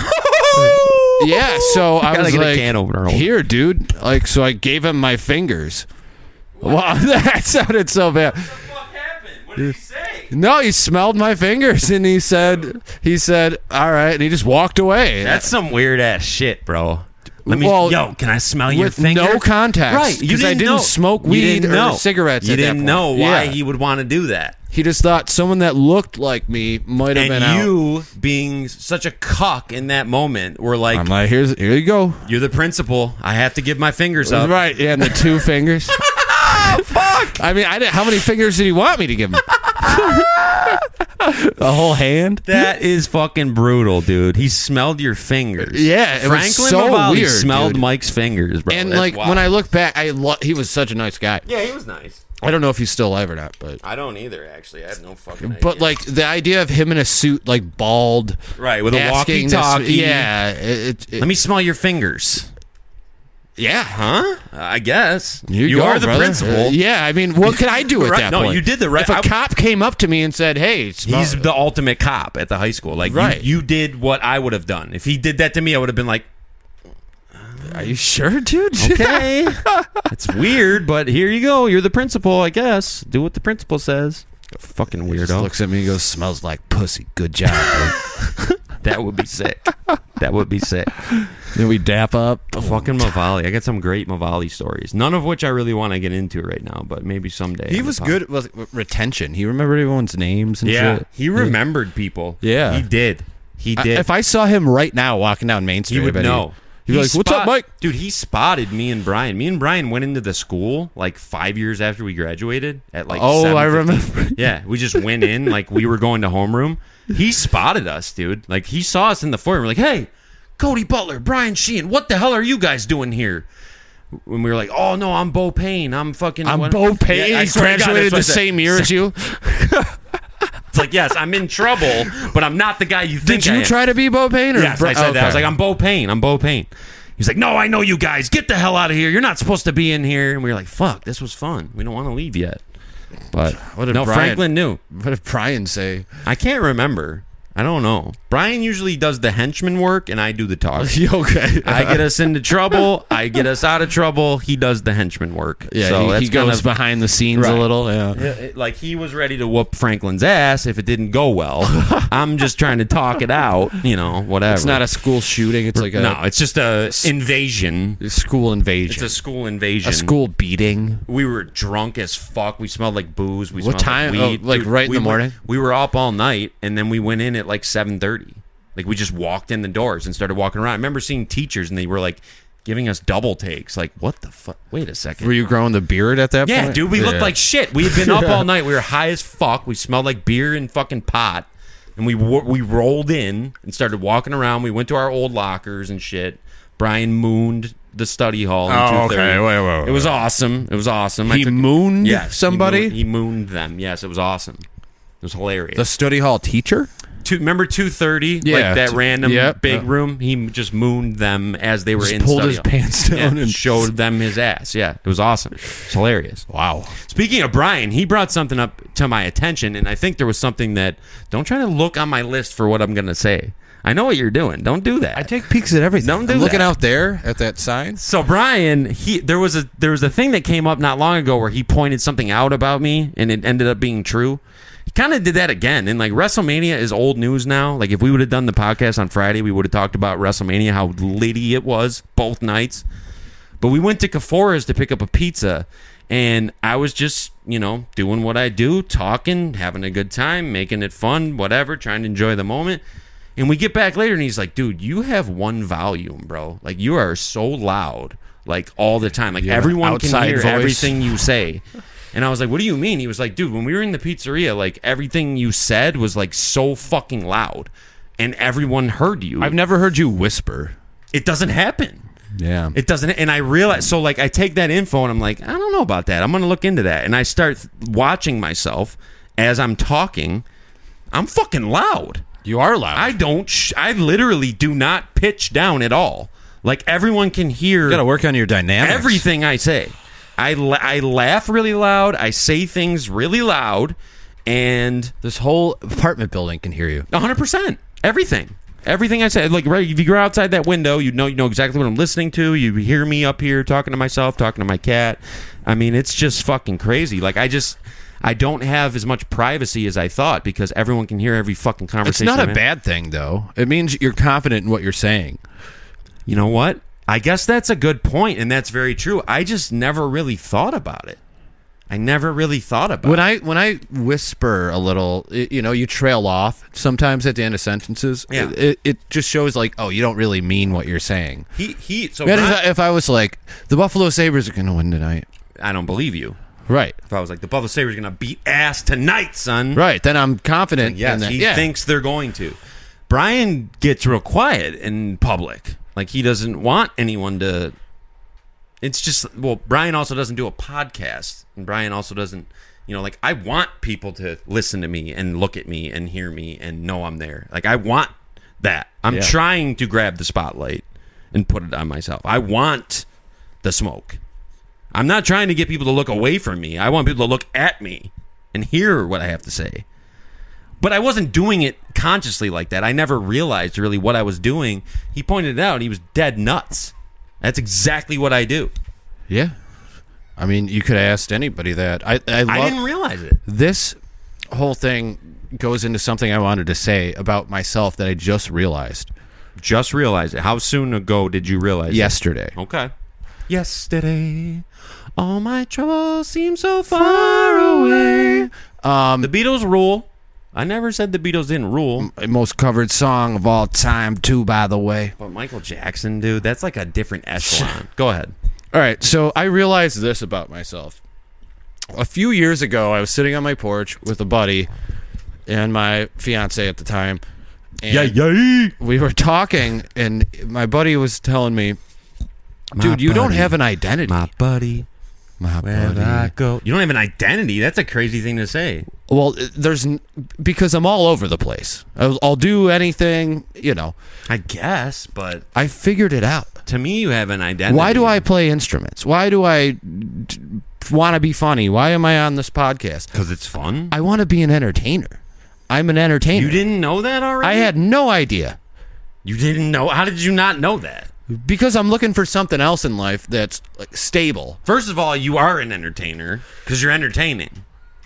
Yeah. So I was like, "Can opener. Here, dude." Like, so I gave him my fingers. Wow, that sounded so bad. What the fuck happened? What did he say? No, he smelled my fingers and he said, "All right," and he just walked away. That's some weird ass shit, bro. Can I smell your finger? No context. Right. Because I didn't smoke weed or cigarettes You at that didn't point. know why he would want to do that. He just thought someone that looked like me might have been out. And you, being such a cuck in that moment, were like, I'm like, here you go. You're the principal. I have to give my fingers up. Right, yeah, and the 2 fingers. Oh, fuck. I mean, how many fingers did he want me to give him? A whole hand? That is fucking brutal, dude. He smelled your fingers. Yeah, it Franklin was so Mavali weird, smelled dude. Mike's fingers, bro. And That's like, wild. when I look back, he was such a nice guy. Yeah, he was nice. I don't know if he's still alive or not, but I don't either, actually. I have no fucking idea. But like the idea of him in a suit, like bald, right, with a asking walkie-talkie. Yeah. Let me smell your fingers. Yeah. Huh? I guess. You are the brother. principal. Yeah, I mean, what can I do at that point? No, you did the right. If a cop came up to me and said, "Hey, he's the ultimate cop at the high school." Like, right. you did what I would have done. If he did that to me, I would have been like, "Are you sure, dude?" Okay. It's weird, but here you go. You're the principal, I guess. Do what the principal says. Fucking weirdo. He looks at me and goes, "Smells like pussy. Good job." That would be sick. That would be sick. Then we dap up. Fucking Mavali. I got some great Mavali stories. None of which I really want to get into right now, but maybe someday. He was good with retention. He remembered everyone's names and shit. He remembered people. Yeah. He did. He did. If I saw him right now walking down Main Street, he would know. He'd be like, "What's up, Mike?" Dude, he spotted me and Brian. Me and Brian went into the school like 5 years after we graduated at like Oh, I 7:15. remember. Yeah, we just went in like we were going to homeroom. He spotted us, dude. Like he saw us in the foyer. We're like, "Hey, Cody Butler, Brian Sheehan, what the hell are you guys doing here?" When we were like, "Oh no, I'm Bo Payne. I'm fucking." Bo Payne. I He swear to God, graduated the that's what I said. same year as you. It's like, yes, I'm in trouble, but I'm not the guy you think. Did I you am. try to be Bo Payne? Or Yes, I said that. I was like, I'm Bo Payne. I'm Bo Payne. He's like, no, I know you guys. Get the hell out of here. You're not supposed to be in here. And we were like, fuck, this was fun. We don't want to leave yet. But What did no, Brian- Franklin knew. What did Brian say? I can't remember. I don't know. Brian usually does the henchman work, and I do the talking. Okay. I get us into trouble. I get us out of trouble. He does the henchman work. Yeah, so he goes behind the scenes a Right. little. Yeah. Like he was ready to whoop Franklin's ass if it didn't go well. I'm just trying to talk it out, whatever. It's not a school shooting. It's like no, it's just a invasion. school invasion. It's a school invasion. A school beating. We were drunk as fuck. We smelled like booze. We What smelled time? like weed. Oh, like right in the morning? We were up all night, and then we went in at like 7:30. Like we just walked in the doors and started walking around. I remember seeing teachers, and they were like giving us double takes. Like, what the fuck? Wait a second. Were you growing the beard at that point? Yeah, dude, we looked like shit. We had been up all night. We were high as fuck. We smelled like beer and fucking pot. And we rolled in and started walking around. We went to our old lockers and shit. Brian mooned the study hall in 2:30. okay. Wait. It was awesome. It was awesome. He mooned Yes, somebody? He mooned them. Yes, it was awesome. It was hilarious. The study hall teacher? Remember 2:30? Yeah. Like that random Yep. big room? He just mooned them as they were Just in pulled study his hall. pants down Yeah, and showed them his ass. Yeah, it was awesome. It's hilarious. Wow. Speaking of Brian, he brought something up to my attention, and I think there was something that... Don't try to look on my list for what I'm going to say. I know what you're doing. Don't do that. I take peeks at everything. Don't do I'm looking that. out there at that sign. So Brian, there was a thing that came up not long ago where he pointed something out about me, and it ended up being true. He kind of did that again, and like WrestleMania is old news now. Like if we would have done the podcast on Friday, we would have talked about WrestleMania, how litty it was both nights. But we went to Kafora's to pick up a pizza, and I was just doing what I do, talking, having a good time, making it fun, whatever, trying to enjoy the moment. And we get back later, and he's like, dude, you have one volume, bro. Like, you are so loud, like, all the time. Like, Yeah, everyone can outside hear voice. everything you say. And I was like, what do you mean? He was like, dude, when we were in the pizzeria, like, everything you said was, like, so fucking loud. And everyone heard you. I've never heard you whisper. It doesn't happen. Yeah. It doesn't. And I realize, so, like, I take that info, and I'm like, I don't know about that. I'm going to look into that. And I start watching myself as I'm talking. I'm fucking loud. You are loud. I literally do not pitch down at all. Like everyone can hear. You got to work on your dynamics. Everything I say. I laugh really loud. I say things really loud, and This whole apartment building can hear you. 100%. Everything I say. Like right, if you go outside that window, you know exactly what I'm listening to. You hear me up here talking to myself, talking to my cat. I mean, it's just fucking crazy. Like I don't have as much privacy as I thought because everyone can hear every fucking It's conversation. not I'm a in. bad thing, though. It means you're confident in what you're saying. You know what? I guess that's a good point, and that's very true. I just never really thought about it. I never really thought about it. When I whisper a little, you trail off sometimes at the end of sentences. Yeah. It just shows like, oh, you don't really mean what you're saying. So Yeah, Brian- if I was like, the Buffalo Sabres are going to win tonight. I don't believe you. Right. If I was like, the Buffalo Sabres are going to beat ass tonight, son. Right. Then I'm confident. Yes, in that. he Yeah. thinks they're going to. Brian gets real quiet in public. Like, he doesn't want anyone to... It's just... Well, Brian also doesn't do a podcast. And Brian also doesn't... like, I want people to listen to me and look at me and hear me and know I'm there. Like, I want that. I'm Yeah. trying to grab the spotlight and put it on myself. I want the smoke. I'm not trying to get people to look away from me. I want people to look at me and hear what I have to say. But I wasn't doing it consciously like that. I never realized really what I was doing. He pointed it out, and he was dead nuts. That's exactly what I do. Yeah. I mean, you could have asked anybody that. I I didn't realize it. This whole thing goes into something I wanted to say about myself that I just realized. Just realized it. How soon ago did you realize Yesterday. it? Okay. Yesterday, all my troubles seem so far away. The Beatles rule. I never said the Beatles didn't rule. Most covered song of all time, too, by the way. But Michael Jackson, dude, that's like a different echelon. Go ahead. All right, so I realized this about myself. A few years ago, I was sitting on my porch with a buddy and my fiance at the time. And we were talking, and my buddy was telling me, dude, you don't have an identity. My buddy. Where I go. You don't have an identity? That's a crazy thing to say. Well, because I'm all over the place. I'll do anything, I guess, but I figured it out. To me, you have an identity. Why do I play instruments? Why do I want to be funny? Why am I on this podcast? Because it's fun. I want to be an entertainer. I'm an entertainer. You didn't know that already? I had no idea. You didn't know? How did you not know that? Because I'm looking for something else in life that's like stable. First of all, you are an entertainer because you're entertaining.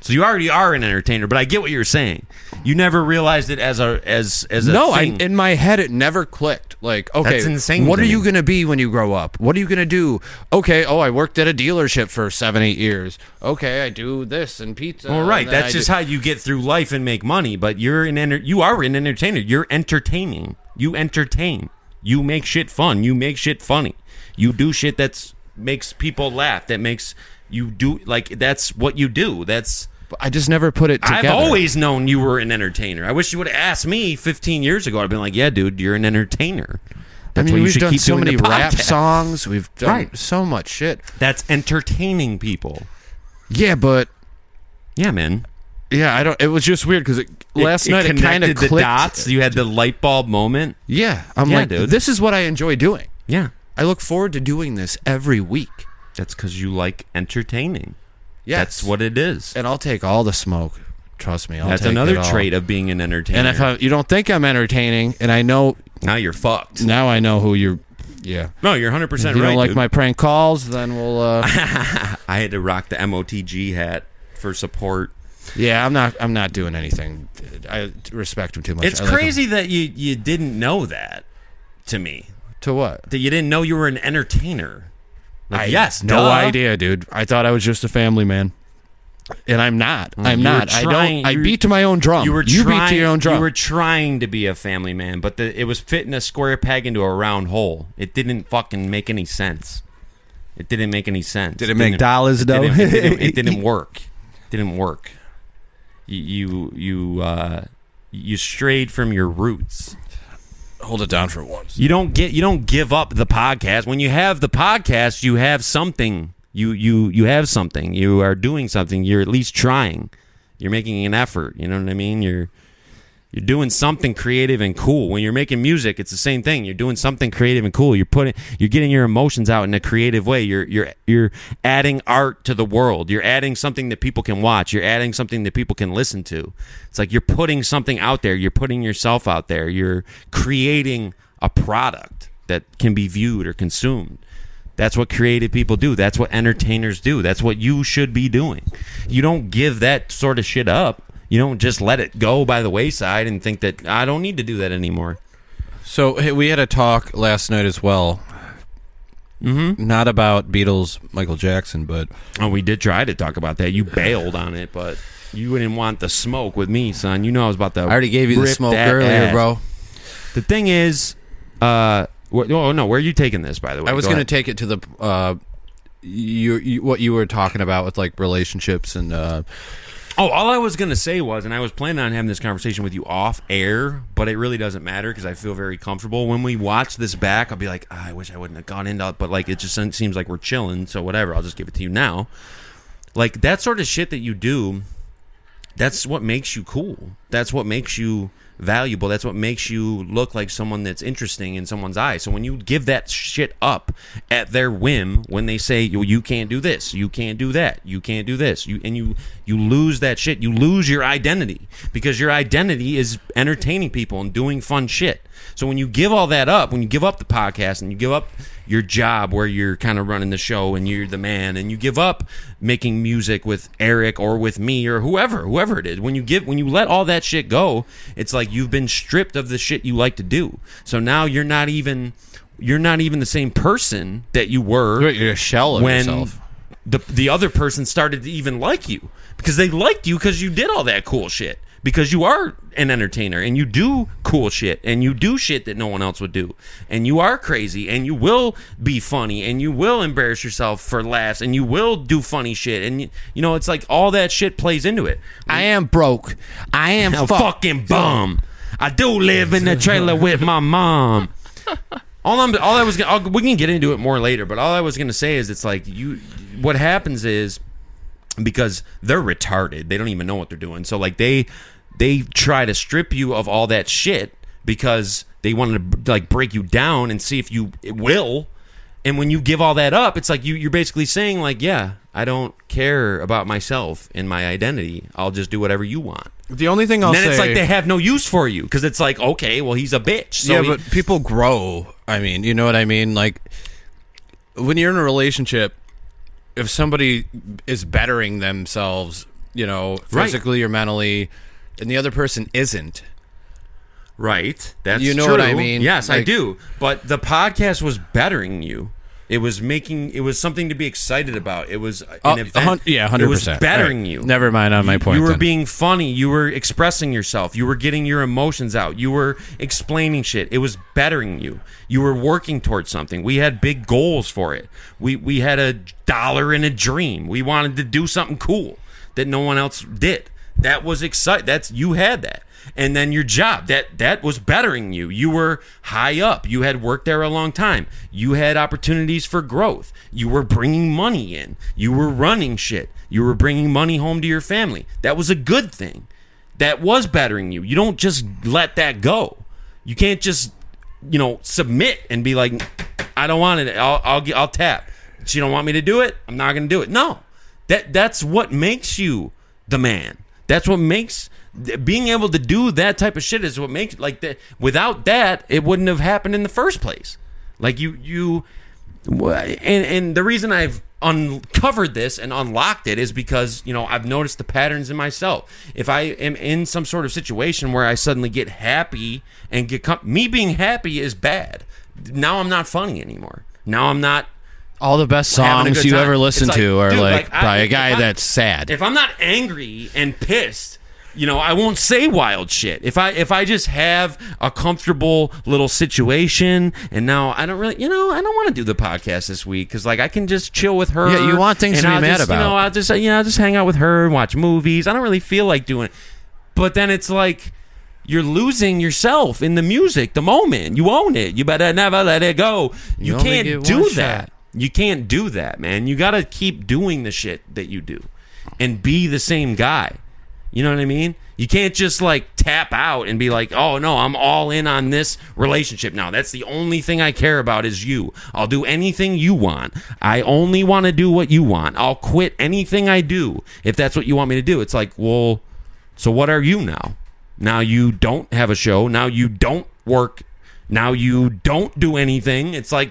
So you already are an entertainer, but I get what you're saying. You never realized it as a thing. In my head it never clicked. Like, okay, that's insane. What are you going to be when you grow up? What are you going to do? Okay, I worked at a dealership for 7-8 years. Okay, I do this and pizza. Well, right, that's just how you get through life and make money, but you are an entertainer. You're entertaining. You entertain. You make shit fun. You make shit funny. You do shit that makes people laugh. That makes you do, like, that's what you do. I just never put it together. I've always known you were an entertainer. I wish you would have asked me 15 years ago. I'd been like, yeah, dude, you're an entertainer. That's what you we've should done keep so doing many the rap podcast. songs. We've done Right. so much shit. That's entertaining people. Yeah, but Yeah, man. yeah, I don't. It was just weird because last night it kind of connected the clicked. dots. You had the light bulb moment. Yeah, I'm Yeah, like, dude. this is what I enjoy doing. Yeah, I look forward to doing this every week. that's because you like entertaining. Yes. That's what it is. And I'll take all the smoke. Trust me. That's take another it all. trait of being an entertainer. And if you don't think I'm entertaining, and I know now you're fucked. now, I know who you're. Yeah. No, you're 100% If right. you don't like dude. my prank calls, then we'll. I had to rock the MOTG hat for support. Yeah, I'm not doing anything. I respect him too much. It's I like crazy him. that you didn't know that. To me, To what? that you didn't know you were an entertainer. Like, yes, no duh. idea, dude. I thought I was just a family man, and I'm not. I'm you were not. trying- I beat to my own drum. You beat to your own drum. You were trying to be a family man, but it was fitting a square peg into a round hole. It didn't fucking make any sense. It didn't make any sense. Did it make dollars though? It didn't work. It didn't work. You strayed from your roots. Hold it down for once. You don't give up the podcast. When you have the podcast, you have something. You have something. You are doing something. You're at least trying. You're making an effort. You know what I mean? You're doing something creative and cool. When you're making music, it's the same thing. You're doing something creative and cool. You're getting your emotions out in a creative way. You're adding art to the world. You're adding something that people can watch. You're adding something that people can listen to. It's like you're putting something out there. You're putting yourself out there. You're creating a product that can be viewed or consumed. That's what creative people do. That's what entertainers do. That's what you should be doing. You don't give that sort of shit up. You don't just let it go by the wayside and think that I don't need to do that anymore. So hey, we had a talk last night as well. Mm-hmm. Not about Beatles, Michael Jackson, but Oh, we did try to talk about that. You bailed on it, but you didn't want the smoke with me, son. You know I was about to. I already gave you the rip smoke that earlier, ass. bro. The thing is, oh no, where are you taking this? By the way, I was Go going to ahead. take it to the what you were talking about with like relationships and Oh, all I was going to say was, and I was planning on having this conversation with you off air, but it really doesn't matter because I feel very comfortable. When we watch this back, I'll be like, I wish I wouldn't have gone into it, but like it just seems like we're chilling, so whatever. I'll just give it to you now. Like that sort of shit that you do, that's what makes you cool. That's what makes you valuable. That's what makes you look like someone that's interesting in someone's eyes. So when you give that shit up at their whim, when they say you can't do this, you can't do that, you can't do this, you lose that shit. You lose your identity because your identity is entertaining people and doing fun shit. So when you give all that up, when you give up the podcast and you give up your job where you're kind of running the show and you're the man, and you give up making music with Eric or with me or whoever it is. When you let all that shit go, it's like you've been stripped of the shit you like to do. So now you're not even the same person that you were. You're a shell of yourself. The other person started to even like you, because they liked you because you did all that cool shit, because you are an entertainer and you do cool shit and you do shit that no one else would do, and you are crazy and you will be funny and you will embarrass yourself for laughs and you will do funny shit, and you know, it's like all that shit plays into it. I am broke. I am a fucking bum. I do live in the trailer with my mom. We can get into it more later, but all I was gonna say is, it's like what happens is, because they're retarded, they don't even know what they're doing. So like they try to strip you of all that shit because they wanted to like break you down and see if you will. And when you give all that up, it's like you're basically saying like, yeah, I don't care about myself and my identity. I'll just do whatever you want. The only thing I'll say... And then it's like they have no use for you, because it's like, okay, well, he's a bitch. So but people grow. I mean, you know what I mean? Like, when you're in a relationship, if somebody is bettering themselves, you know, physically or mentally, and the other person isn't... Right. That's you know true. What I mean? Yes, like, I do. But the podcast was bettering you. It was something to be excited about. It was an event. Yeah, 100%. It was bettering you. Never mind on my point. You were then. being funny. You were expressing yourself. You were getting your emotions out. You were explaining shit. It was bettering you. You were working towards something. We had big goals for it. We had $1 and a dream. We wanted to do something cool that no one else did. That was exciting. You had that. And then your job, that was bettering you. You were high up. You had worked there a long time. You had opportunities for growth. You were bringing money in. You were running shit. You were bringing money home to your family. That was a good thing. That was bettering you. You don't just let that go. You can't just, submit and be like, I don't want it. I'll tap. She don't want me to do it. I'm not going to do it. No, that's what makes you the man. That's what makes being able to do that type of shit is what makes like that. Without that, it wouldn't have happened in the first place. Like and the reason I've uncovered this and unlocked it is because I've noticed the patterns in myself. If I am in some sort of situation where I suddenly get happy and me being happy is bad. Now I'm not funny anymore. Now I'm not. All the best songs you ever listen to are dude, by a guy that's sad. If I'm not angry and pissed, I won't say wild shit. If I just have a comfortable little situation, and now I don't really, I don't want to do the podcast this week because I can just chill with her. Yeah, you want things to be mad about. I'll just hang out with her and watch movies. I don't really feel like doing it. But then it's like you're losing yourself in the music, the moment. You own it. You better never let it go. You can't do that. You can't do that, man. You got to keep doing the shit that you do and be the same guy. You know what I mean? You can't just tap out and be like, oh no, I'm all in on this relationship now. That's the only thing I care about is you. I'll do anything you want. I only want to do what you want. I'll quit anything I do if that's what you want me to do. It's like, well, so what are you now? Now you don't have a show. Now you don't work. Now you don't do anything. It's like,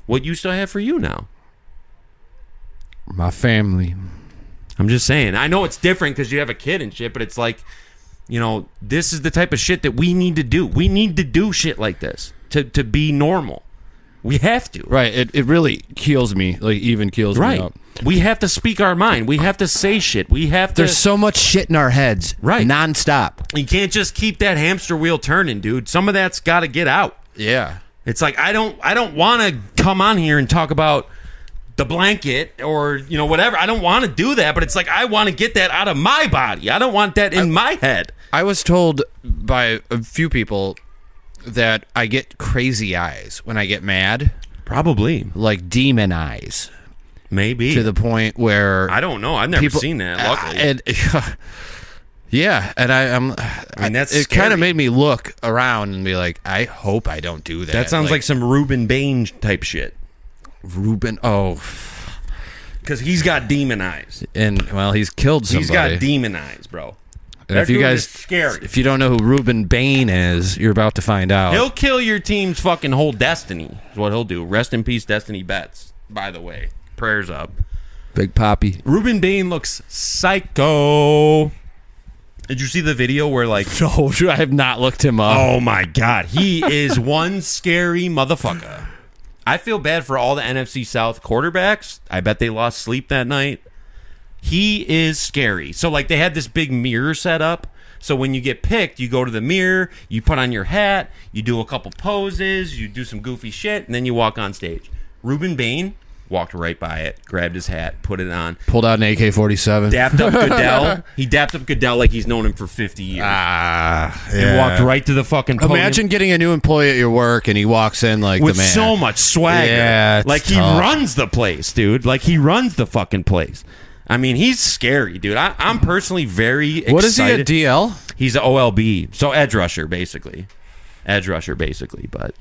what use do I have for you now? My family. I'm just saying. I know it's different because you have a kid and shit, but it's like, this is the type of shit that we need to do. We need to do shit like this to be normal. We have to. Right. It really kills me. Even kills me up. We have to speak our mind. We have to say shit. We have to. There's so much shit in our heads. Right. Nonstop. You can't just keep that hamster wheel turning, dude. Some of that's got to get out. Yeah. It's like I don't want to come on here and talk about the blanket or whatever. I don't want to do that, but it's like I want to get that out of my body. I don't want that in my head. I was told by a few people that I get crazy eyes when I get mad. Probably. Like demon eyes. Maybe. To the point where I don't know. I've never seen that, luckily. Yeah, and that's it kind of made me look around and be like, I hope I don't do that. That sounds like some Reuben Bain type shit. Reuben, because he's got demon eyes, and well, he's killed somebody. He's got demon eyes, bro. And if you guys, scary. If you don't know who Ruben Bain is, you're about to find out. He'll kill your team's fucking whole destiny. Is what he'll do. Rest in peace, Destiny Betts. By the way, prayers up. Big Poppy. Ruben Bain looks psycho. Did you see the video where like? No, I have not looked him up. Oh my god, he is one scary motherfucker. I feel bad for all the NFC South quarterbacks. I bet they lost sleep that night. He is scary. So like they had this big mirror set up. So when you get picked, you go to the mirror, you put on your hat, you do a couple poses, you do some goofy shit, and then you walk on stage. Ruben Bain walked right by it, grabbed his hat, put it on. Pulled out an AK-47. Dapped up Goodell. He dapped up Goodell like he's known him for 50 years. And walked right to the fucking podium. Imagine getting a new employee at your work and he walks in like with the man. so much swagger. Yeah, like he runs the place, dude. Like he runs the fucking place. I mean, he's scary, dude. I'm personally very excited. What is he at DL? He's an OLB. So edge rusher, basically. But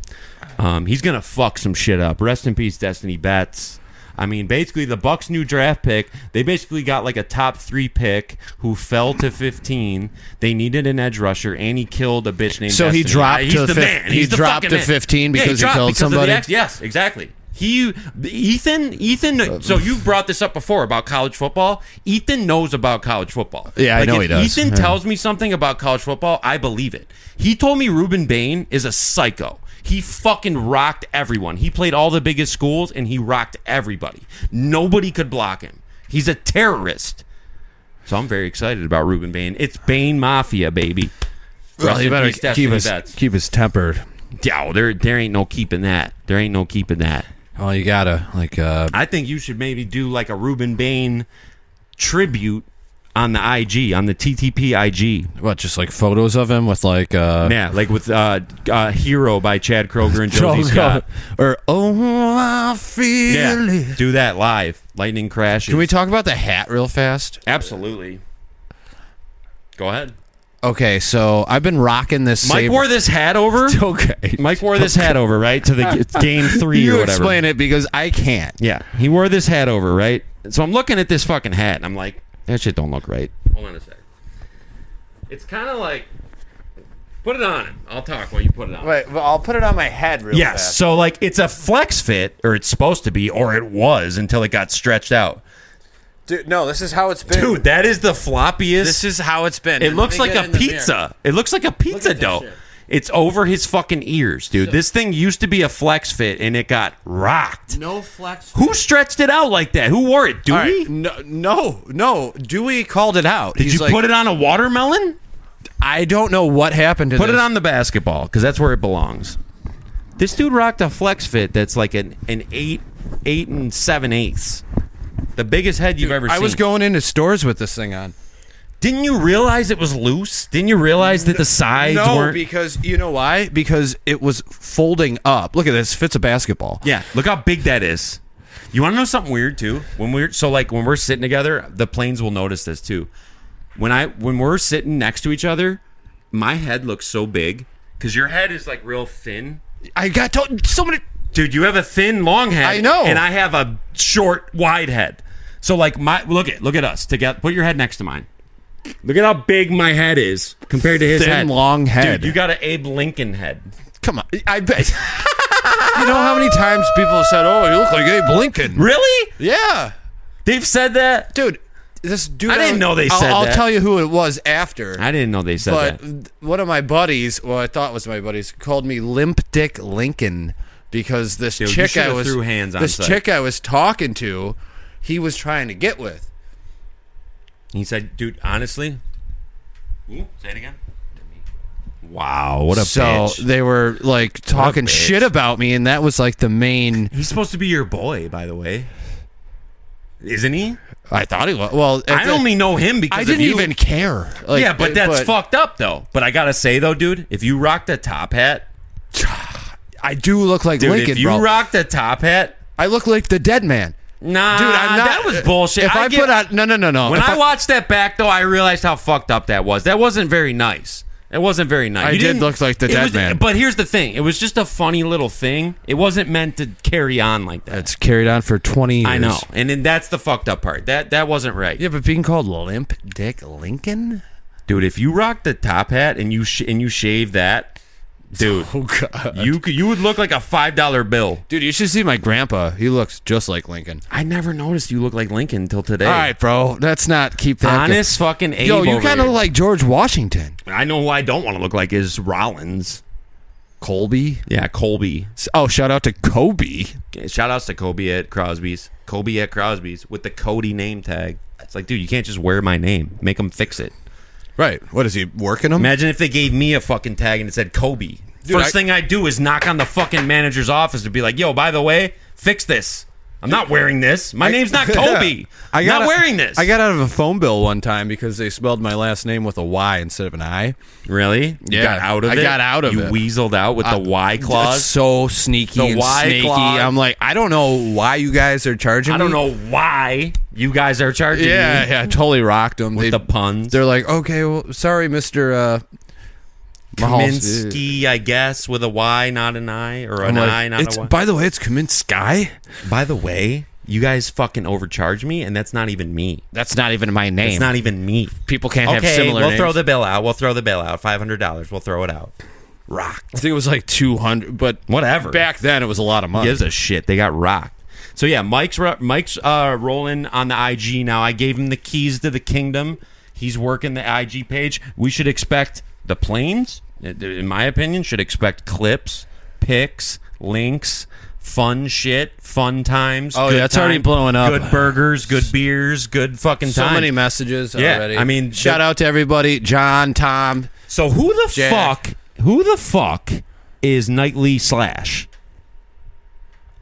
he's going to fuck some shit up. Rest in peace, Destiny Betts. I mean, basically, the Bucs' new draft pick, they basically got like a top 3 pick who fell to 15. They needed an edge rusher, and he killed a bitch named Destiny. He dropped He's to the man. He's the dropped to 15 because he killed somebody? Yes, exactly. Ethan. So you brought this up before about college football. Ethan knows about college football. Yeah, like I know he does. Ethan tells me something about college football, I believe it. He told me Ruben Bain is a psycho. He fucking rocked everyone. He played all the biggest schools, and he rocked everybody. Nobody could block him. He's a terrorist. So I'm very excited about Ruben Bain. It's Bain Mafia, baby. Well, he better keep his temper. Yeah, there ain't no keeping that. There ain't no keeping that. Oh, you gotta I think you should maybe do like a Ruben Bain tribute on the IG, on the TTP IG. What, just like photos of him with like yeah, like with Hero by Chad Kroger and Josie Scott. Or I feel it. Do that live. Lightning crashes. Can we talk about the hat real fast? Absolutely. Go ahead. Okay, so I've been rocking this. Mike wore this hat over. Okay, Mike wore this hat over, right, to the game 3 or whatever. You explain it because I can't. Yeah, he wore this hat over, right? So I'm looking at this fucking hat, and I'm like, that shit don't look right. Hold on a sec. It's kind of like, put it on him. I'll talk while you put it on. Wait, well, I'll put it on my head real fast. Yes, so like it's a flex fit, or it's supposed to be, or it was until it got stretched out. Dude, no, this is how it's been. Dude, that is the floppiest. This is how it's been. It looks like a pizza. It looks like a pizza dough. It's over his fucking ears, dude. This thing used to be a flex fit, and it got rocked. No flex fit. Who stretched it out like that? Who wore it? Dewey? Right. No. Dewey called it out. Did you put it on a watermelon? I don't know what happened to Put it on the basketball, because that's where it belongs. This dude rocked a flex fit that's like an 8 7/8. The biggest head you've ever seen. I was going into stores with this thing on. Didn't you realize it was loose? Didn't you realize that the sides weren't? No, because you know why? Because it was folding up. Look at this. Fits a basketball. Yeah, look how big that is. You want to know something weird too? When we're sitting together, the planes will notice this too. When we're sitting next to each other, my head looks so big because your head is like real thin. I got so many. Dude, you have a thin, long head. I know, and I have a short, wide head. So like look at us together. Put your head next to mine. Look at how big my head is compared to his thin, head. long head. Dude, you got an Abe Lincoln head. Come on, I bet. You know how many times people have said, "Oh, you look like Abe Lincoln." Really? Yeah, they've said that, dude. This dude, I didn't know they said that. I'll tell you who it was after. I didn't know they said that. But one of my buddies, well, I thought was my buddies, called me Limp Dick Lincoln because this chick I was talking to, he was trying to get with. He said, dude, honestly. Ooh, say it again. Wow, what a bitch. So they were like talking shit about me, and that was like the main. He's supposed to be your boy, by the way. Isn't he? I thought he was. Well, I only know him because I didn't even care. Like, yeah, but that's fucked up, though. But I gotta say, though, dude, if you rocked a top hat, I do look like dude, Lincoln, if you rocked a top hat, I look like the dead man. Nah, dude, I'm not, that was bullshit. If I put on no. When I watched that back, though, I realized how fucked up that was. That wasn't very nice. It wasn't very nice. I did look like the dead man. But here's the thing. It was just a funny little thing. It wasn't meant to carry on like that. It's carried on for 20 years. I know. And then that's the fucked up part. That wasn't right. Yeah, but being called Limp Dick Lincoln? Dude, if you rock the top hat and you shave that, dude, Oh God. you would look like a $5 bill. Dude, you should see my grandpa. He looks just like Lincoln. I never noticed you look like Lincoln until today. All right, bro. Let's not keep that. Honest fucking Abe. Yo, you over kind of here. look like George Washington. I know who I don't want to look like is Rollins. Colby? Yeah, Colby. Oh, shout out to Kobe. Shout outs to Kobe at Crosby's. Kobe at Crosby's with the Cody name tag. It's like, dude, you can't just wear my name. Make them fix it. Right. What is he working them? Imagine if they gave me a fucking tag and it said Kobe. First thing I do is knock on the fucking manager's office to be like, yo, by the way, fix this. I'm not wearing this. My name's not Kobe. I'm not wearing this. I got out of a phone bill one time because they spelled my last name with a Y instead of an I. Really? You got out of it? I got out of it. You weaseled out with the Y clause? It's so sneaky The and Y snaky. clause. I'm like, I don't know why you guys are charging me. I don't know why you guys are charging me. Yeah, I totally rocked them. With the puns. They're like, okay, well, sorry, Mr. Kaminsky, I guess, with a Y, not an I, or an I, not a Y. By the way, it's Kaminsky. By the way, you guys fucking overcharge me, and that's not even me. That's not even my name. It's not even me. People can't have Okay, similar we'll names. throw the bill out. $500. We'll throw it out. Rock. I think it was like 200, but Whatever. back then it was a lot of money. Gives a shit. They got rocked. So yeah, Mike's rolling on the IG now. I gave him the keys to the kingdom. He's working the IG page. We should expect the planes, in my opinion, should expect clips, pics, links, fun shit, fun times. Oh, good yeah, it's already blowing up. Good burgers, good beers, good fucking So time. many messages Yeah, already. I mean, shout out to everybody. John, Tom. So who the Jack. fuck is Nightly Slash?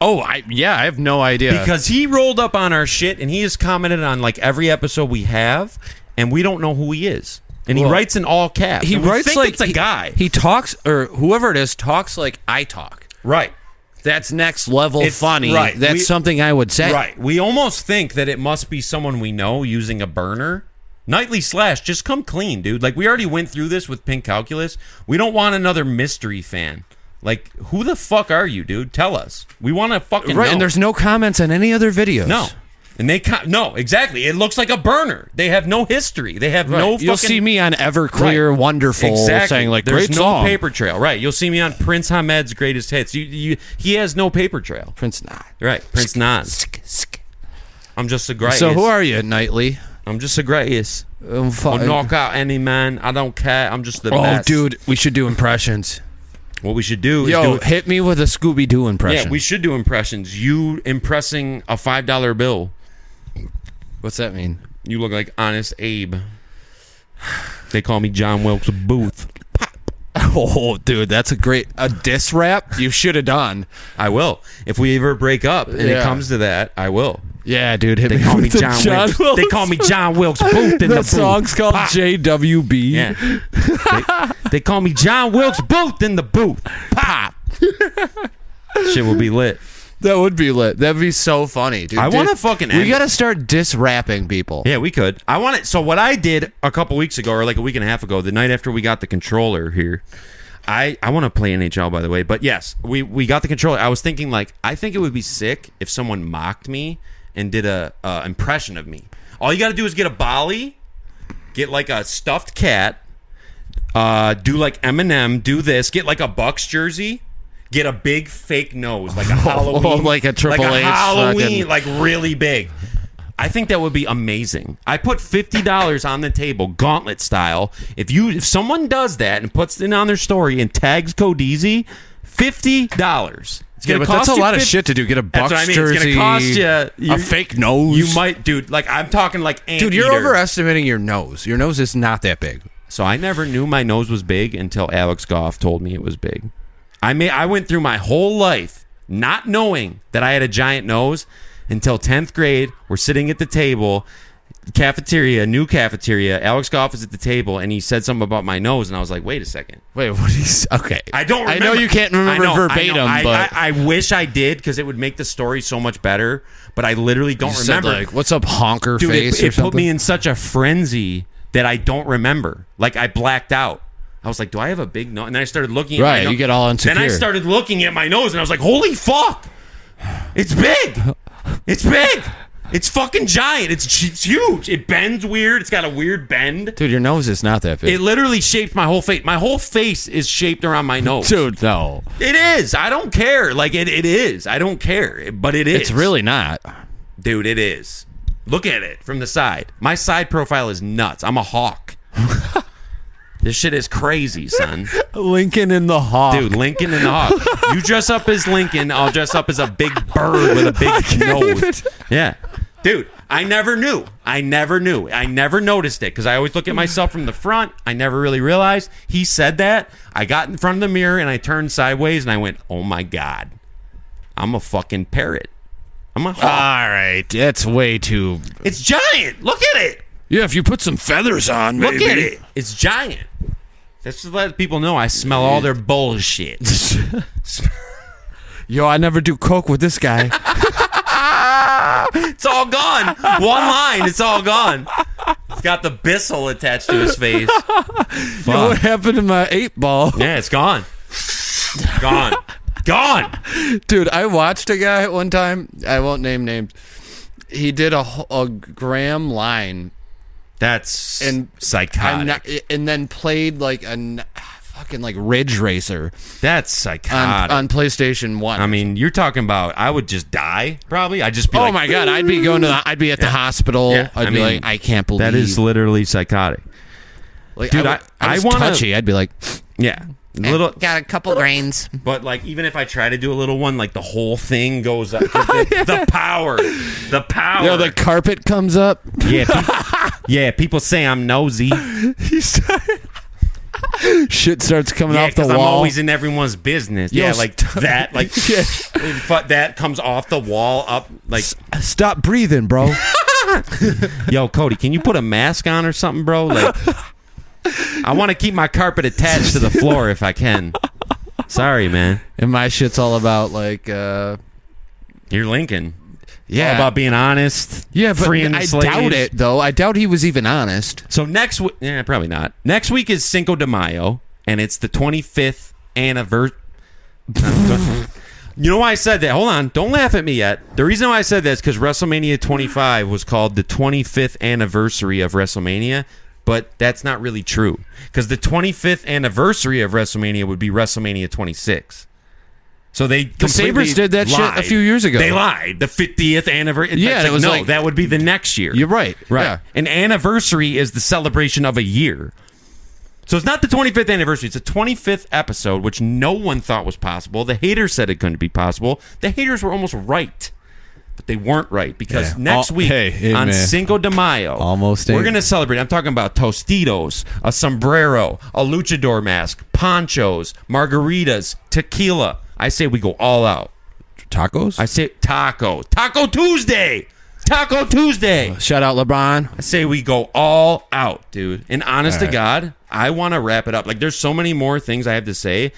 Oh, I have no idea. Because he rolled up on our shit and he has commented on like every episode we have, and we don't know who he is. And he writes in all caps. he And we writes think like it's a guy. He talks, or whoever it is talks like I talk. Right. That's next level It's- funny. right. That's something I would say. Right. We almost think that it must be someone we know using a burner. Nightly Slash, just come clean, dude. Like, we already went through this with Pink Calculus. We don't want another mystery fan. Like, who the fuck are you, dude? Tell us. We want to fucking Right, know. and there's no comments on any other videos. No. And no, exactly. It looks like a burner. They have no history. They have no fucking... You'll see me on Everclear Right. Wonderful Exactly. saying like There's great no song. paper trail. Right. You'll see me on Prince Hamed's greatest hits. He has no paper trail. Prince Nah. Right. Prince Nas. I'm just a greatest. So who are you, Nightly? I'm just the greatest. I'll Fuck. knock out any man. I don't care. I'm just the Oh, best. dude, we should do impressions. What we should do is Yo, do... hit me with a Scooby Doo impression. Yeah, we should do impressions. You impressing a $5 bill. What's that mean? You look like Honest Abe. They call me John Wilkes Booth. Oh, dude, that's a diss rap you should have done. I will. If we ever break up and it Yeah. comes to that, I will. Yeah, dude, hit They me call me with the John Wilkes. They call me John Wilkes Booth in the That booth. song's called Pop. JWB. Yeah. They call me John Wilkes Booth in the booth. Pop. Shit will be lit. That would be lit. That'd be so funny, dude. I want to fucking We end gotta start diss rapping people. Yeah, we could. I want it. So what I did a couple weeks ago, or like a week and a half ago, the night after we got the controller here, I want to play NHL, by the way. But yes, we got the controller. I was thinking like, I think it would be sick if someone mocked me and did a impression of me. All you got to do is get a Bolly, get like a stuffed cat, do like Eminem, do this, get like a Bucks jersey. Get a big fake nose, like a Halloween, like a Triple H Halloween, fucking- like really big. I think that would be amazing. I put $50 on the table, gauntlet style. If someone does that and puts it on their story and tags Codeezy, $50. It's Yeah, but that's a lot of shit to do. Get a Bucks That's what I mean. jersey, It's gonna cost you a fake nose. You might, dude. Like I'm talking like Dude, you're overestimating your nose. Your nose is not that big. So I never knew my nose was big until Alex Goff told me it was big. I went through my whole life not knowing that I had a giant nose until 10th grade. We're sitting at the table, new cafeteria. Alex Goff is at the table, and he said something about my nose, and I was like, wait a second. Wait, what is... Okay. I don't remember. I know you can't remember verbatim, but... I wish I did because it would make the story so much better, but I literally don't remember. Said, like, what's up, honker Dude, face or it something? put me in such a frenzy that I don't remember. Like, I blacked out. I was like, do I have a big nose? And then I started looking at my Right, nose. you get all insecure. Then I started looking at my nose, and I was like, holy fuck! It's big! It's big! It's fucking giant. It's huge. It bends weird. It's got a weird bend. Dude, your nose is not that big. It literally shaped my whole face. My whole face is shaped around my nose. Dude, no. It is. I don't care. Like, it is. I don't care. But it is. It's really not. Dude, it is. Look at it from the side. My side profile is nuts. I'm a hawk. This shit is crazy, son. Lincoln in the Hawk. Dude, Lincoln in the Hawk. You dress up as Lincoln, I'll dress up as a big bird with a big nose. Yeah. Dude, I never knew. I never noticed it because I always look at myself from the front. I never really realized. He said that. I got in front of the mirror and I turned sideways and I went, oh my God. I'm a fucking parrot. I'm a hawk. All right. That's way too... It's giant. Look at it. Yeah, if you put some feathers on, maybe. Look at it. It's giant. That's to let people know I smell all their bullshit. Yo, I never do coke with this guy. It's all gone. One line, it's all gone. He's got the Bissell attached to his face. Yo, what happened to my 8-ball? Yeah, it's gone. Gone. Gone. Dude, I watched a guy one time. I won't name names. He did a gram line. That's psychotic. And then played like a fucking like Ridge Racer. That's psychotic. On PlayStation 1. I mean, you're talking about I would just die, probably. I'd just be oh my God, I'd be going to I'd be at the hospital. Yeah, I'd be like, I can't believe that is literally psychotic. Like, dude, I was wanna, touchy. I'd be like, yeah. Little, got a couple grains. But like, even if I try to do a little one, like the whole thing goes up. The power. You know, the carpet comes up. Yeah, people say I'm nosy. Shit starts coming off the wall. I'm always in everyone's business. Yo, yeah, like that. Like that comes off the wall up. Like, stop breathing, bro. Yo, Cody, can you put a mask on or something, bro? Like, I want to keep my carpet attached to the floor if I can. Sorry, man. And my shit's all about like you're Lincoln. Yeah, all about being honest. Yeah, but freeing the I slaves. doubt it though. I doubt he was even honest. So next week, probably not. Next week is Cinco de Mayo, and it's the 25th anniversary. You know why I said that? Hold on, don't laugh at me yet. The reason why I said that is because WrestleMania 25 was called the 25th anniversary of WrestleMania. But that's not really true because the 25th anniversary of WrestleMania would be WrestleMania 26. So the Sabres did that shit a few years ago. They lied. The 50th anniversary. Yeah, it was like that would be the next year. You're right. Right. Yeah. An anniversary is the celebration of a year. So it's not the 25th anniversary. It's the 25th episode, which no one thought was possible. The haters said it couldn't be possible. The haters were almost right. But they weren't right because next week on Cinco de Mayo, we're going to celebrate. I'm talking about Tostitos, a sombrero, a luchador mask, ponchos, margaritas, tequila. I say we go all out. Tacos? I say Taco Tuesday. Taco Tuesday. Shout out LeBron. I say we go all out, dude. And honest to God, I want to wrap it up. Like, there's so many more things I have to say.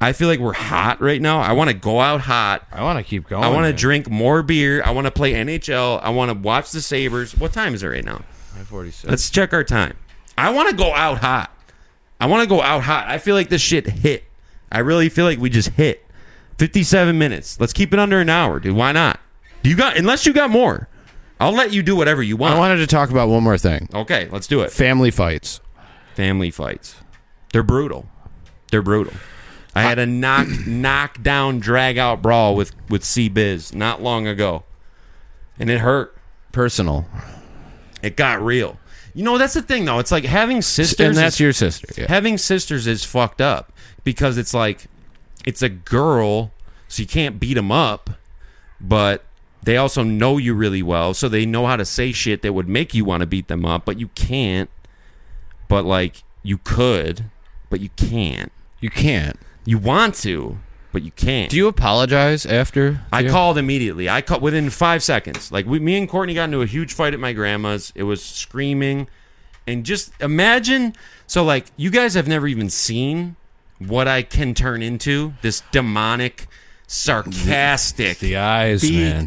I feel like we're hot right now. I want to go out hot. I want to keep going. I want to drink more beer. I want to play NHL. I want to watch the Sabres. What time is it right now? 5:46. Let's check our time. I want to go out hot. I feel like this shit hit. I really feel like we just hit. 57 minutes. Let's keep it under an hour, dude. Why not? Unless you got more. I'll let you do whatever you want. I wanted to talk about one more thing. Okay, let's do it. Family fights. They're brutal. I had a knock down, drag out brawl with C-Biz not long ago, and it hurt. Personal. It got real. You know, that's the thing though. It's like having sisters. And that's your sister. Yeah. Having sisters is fucked up because it's like it's a girl, so you can't beat them up, but they also know you really well, so they know how to say shit that would make you want to beat them up, but you can't. But like you could, but you can't. You can't. You want to, but you can't. Do you apologize after? I called immediately. I called within 5 seconds. Like me and Courtney got into a huge fight at my grandma's. It was screaming, and just imagine. So like you guys have never even seen what I can turn into. This demonic, sarcastic. The eyes, beaked, man.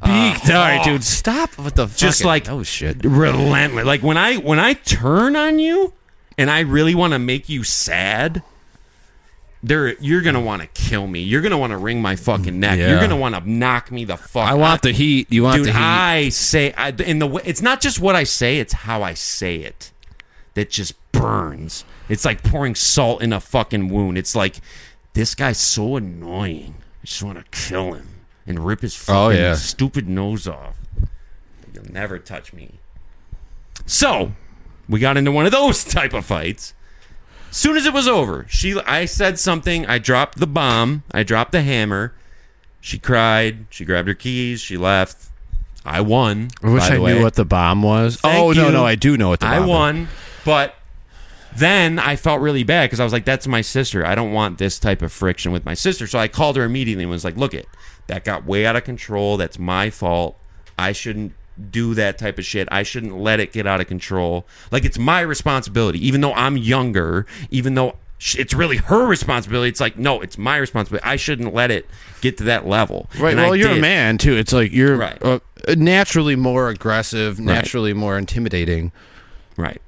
Beaked. All right, dude. Stop with the just like oh shit, relentless. Like when I turn on you, and I really want to make you sad. you're gonna want to kill me. You're gonna want to wring my fucking neck. Yeah. You're gonna want to knock me the fuck. I want the heat. You want Dude, the heat. I say in the way, it's not just what I say, it's how I say it that just burns. It's like pouring salt in a fucking wound. It's like, this guy's so annoying. I just want to kill him and rip his fucking stupid nose off. You'll never touch me. So we got into one of those type of fights. Soon as it was over, I said something. I dropped the bomb. I dropped the hammer. She cried. She grabbed her keys. She left. I won. I wish I knew what the bomb was. No, I do know what the bomb is. I won, but then I felt really bad because I was like, that's my sister. I don't want this type of friction with my sister. So I called her immediately and was like, look that got way out of control. That's my fault. I shouldn't do that type of shit. I shouldn't let it get out of control. Like, it's my responsibility, even though I'm younger, even though it's really her responsibility. It's like, no, it's my responsibility. I shouldn't let it get to that level. Right. And well, you're a man too. It's like you're right. Naturally more aggressive, naturally more intimidating. Right.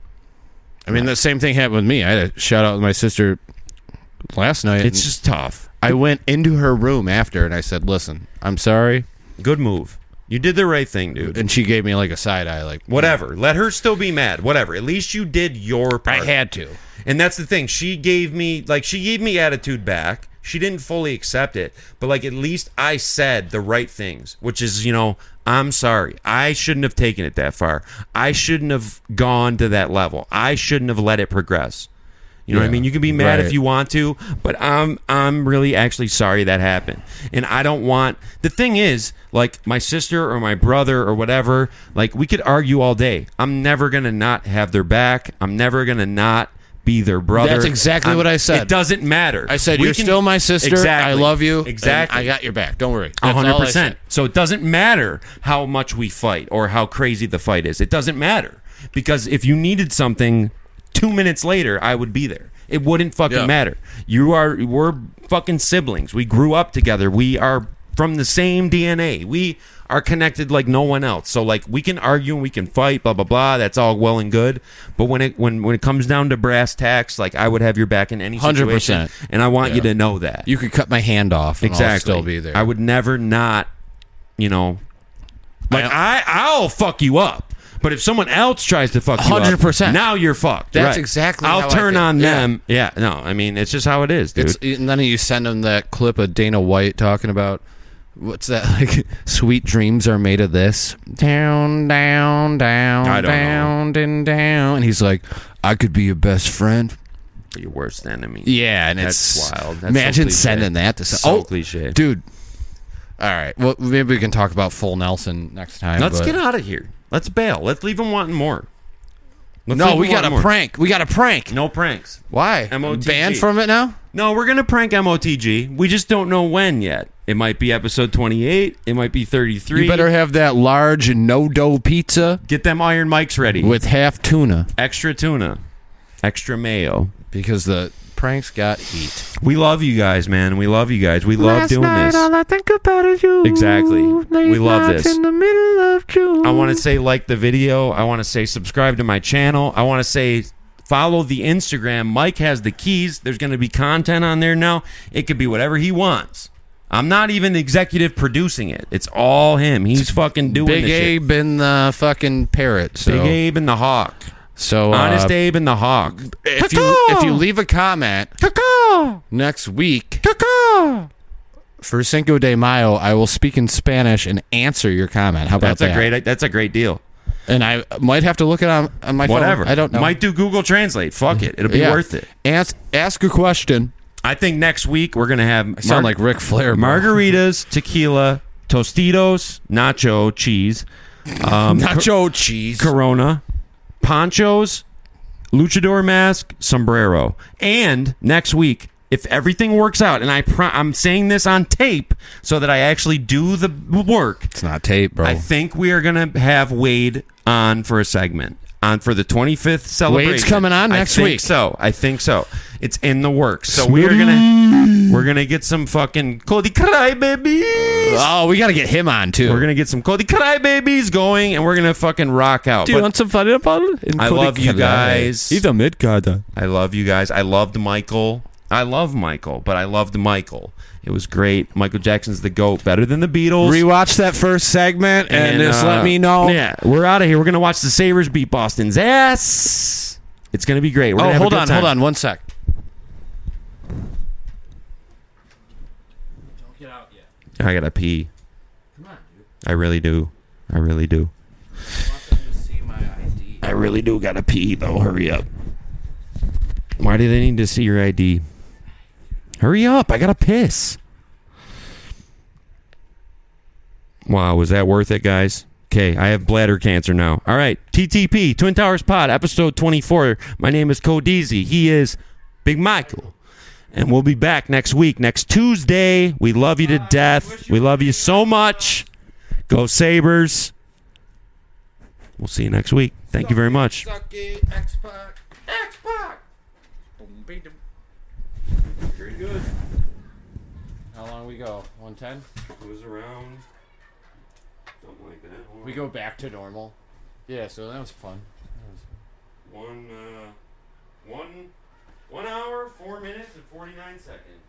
I mean, the same thing happened with me. I had a shout out with my sister last night. It's just tough. I went into her room after and I said, listen, I'm sorry. Good move. You did the right thing, dude. And she gave me like a side eye, like, whatever. Let her still be mad. Whatever. At least you did your part. I had to. And that's the thing. She gave me attitude back. She didn't fully accept it, but like, at least I said the right things, which is, I'm sorry. I shouldn't have taken it that far. I shouldn't have gone to that level. I shouldn't have let it progress. You know what I mean? You can be mad if you want to, but I'm really actually sorry that happened. And I don't want... The thing is, like, my sister or my brother or whatever, like, we could argue all day. I'm never going to not have their back. I'm never going to not be their brother. That's exactly what I said. It doesn't matter. I said, you're still my sister. Exactly. I love you. Exactly. I got your back. Don't worry. That's 100%. So it doesn't matter how much we fight or how crazy the fight is. It doesn't matter. Because if you needed something 2 minutes later, I would be there. It wouldn't fucking matter. We're fucking siblings. We grew up together. We are from the same DNA. We are connected like no one else. So like, we can argue and we can fight, blah blah blah. That's all well and good. But when it comes down to brass tacks, like, I would have your back in any situation. 100%. And I want you to know that. You could cut my hand off and I'll still be there. I would never not, like, I'll fuck you up. But if someone else tries to fuck you 100%. up, now you're fucked. That's exactly how I'll turn I feel. on them. Yeah, no, I mean, it's just how it is, dude. And then you send them that clip of Dana White talking about, what's that, like, sweet dreams are made of this. Down, down, down, I don't down, and down. And he's like, I could be your best friend. Your worst enemy. Yeah, and that's it's wild. That's imagine so sending that to so cliche. Dude. All right. Well, maybe we can talk about Full Nelson next time. Let's get out of here. Let's bail. Let's leave them wanting more. We got a prank. We got a prank. No pranks. Why? MOTG. Banned from it now? No, we're going to prank MOTG. We just don't know when yet. It might be episode 28. It might be 33. You better have that large no-dough pizza. Get them iron mics ready. With half tuna. Extra tuna. Extra mayo. Because the pranks got heat. We love you guys, man. We love you guys. We love doing this. All I think about is you. Exactly. We love this. In the middle of June. I want to say like the video. I want to say subscribe to my channel. I want to say follow the Instagram. Mike has the keys. There's going to be content on there now. It could be whatever he wants. I'm not even executive producing it. It's all him. He's fucking doing Big the shit. Abe and the fucking parrot. So. Big Abe and the hawk. So Honest Abe and the hawk. If you leave a comment next week for Cinco de Mayo, I will speak in Spanish and answer your comment. How about that? That's a great deal. And I might have to look it on my phone. Whatever. I don't know. Might do Google Translate. Fuck it. It'll be worth it. Ask a question. I think next week we're gonna have. I sound like Ric Flair. Margaritas, tequila, Tostitos, nacho cheese, nacho cheese, Corona, ponchos, luchador mask, sombrero. And next week, if everything works out, and I'm saying this on tape so that I actually do the work. It's not tape, bro. I think we are gonna have Wade on for a segment. For the 25th celebration. Wade's coming on next week. I think so. It's in the works. So we're gonna get some fucking Cody Crybabies. Oh, we gotta get him on too. We're gonna get some Cody Crybabies going, and we're gonna fucking rock out. Do you want some fun about it? I love you guys. He's a mid card. I love you guys. I loved Michael. I love Michael, but I loved Michael. It was great. Michael Jackson's the GOAT, better than the Beatles. Rewatch that first segment and just let me know. Yeah, we're out of here. We're going to watch the Sabres beat Boston's ass. It's going to be great. We're gonna have a good time. Hold on, 1 sec. Don't get out yet. I got to pee. Come on, dude. I really do. I really do. I want them to see my ID. I really do got to pee, though. Hurry up. Why do they need to see your ID? Hurry up. I got to piss. Wow, was that worth it, guys? Okay, I have bladder cancer now. All right, TTP, Twin Towers Pod, episode 24. My name is Codeezy. He is Big Michael. And we'll be back next week, next Tuesday. We love you to death. We love you so much. Go Sabres. We'll see you next week. Thank you very much. X-Pac. Very good. How long we go? 110? It was around something like that. We go back to normal. Yeah, so that was fun. 1 hour, 4 minutes, and 49 seconds.